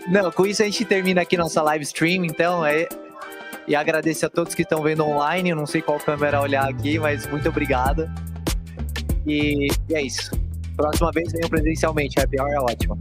Não, com isso a gente termina aqui nossa live stream, então, e agradeço a todos que estão vendo online, eu não sei qual câmera olhar aqui, mas muito obrigado. E é isso. Próxima vez venham presencialmente, Happy Hour é ótimo.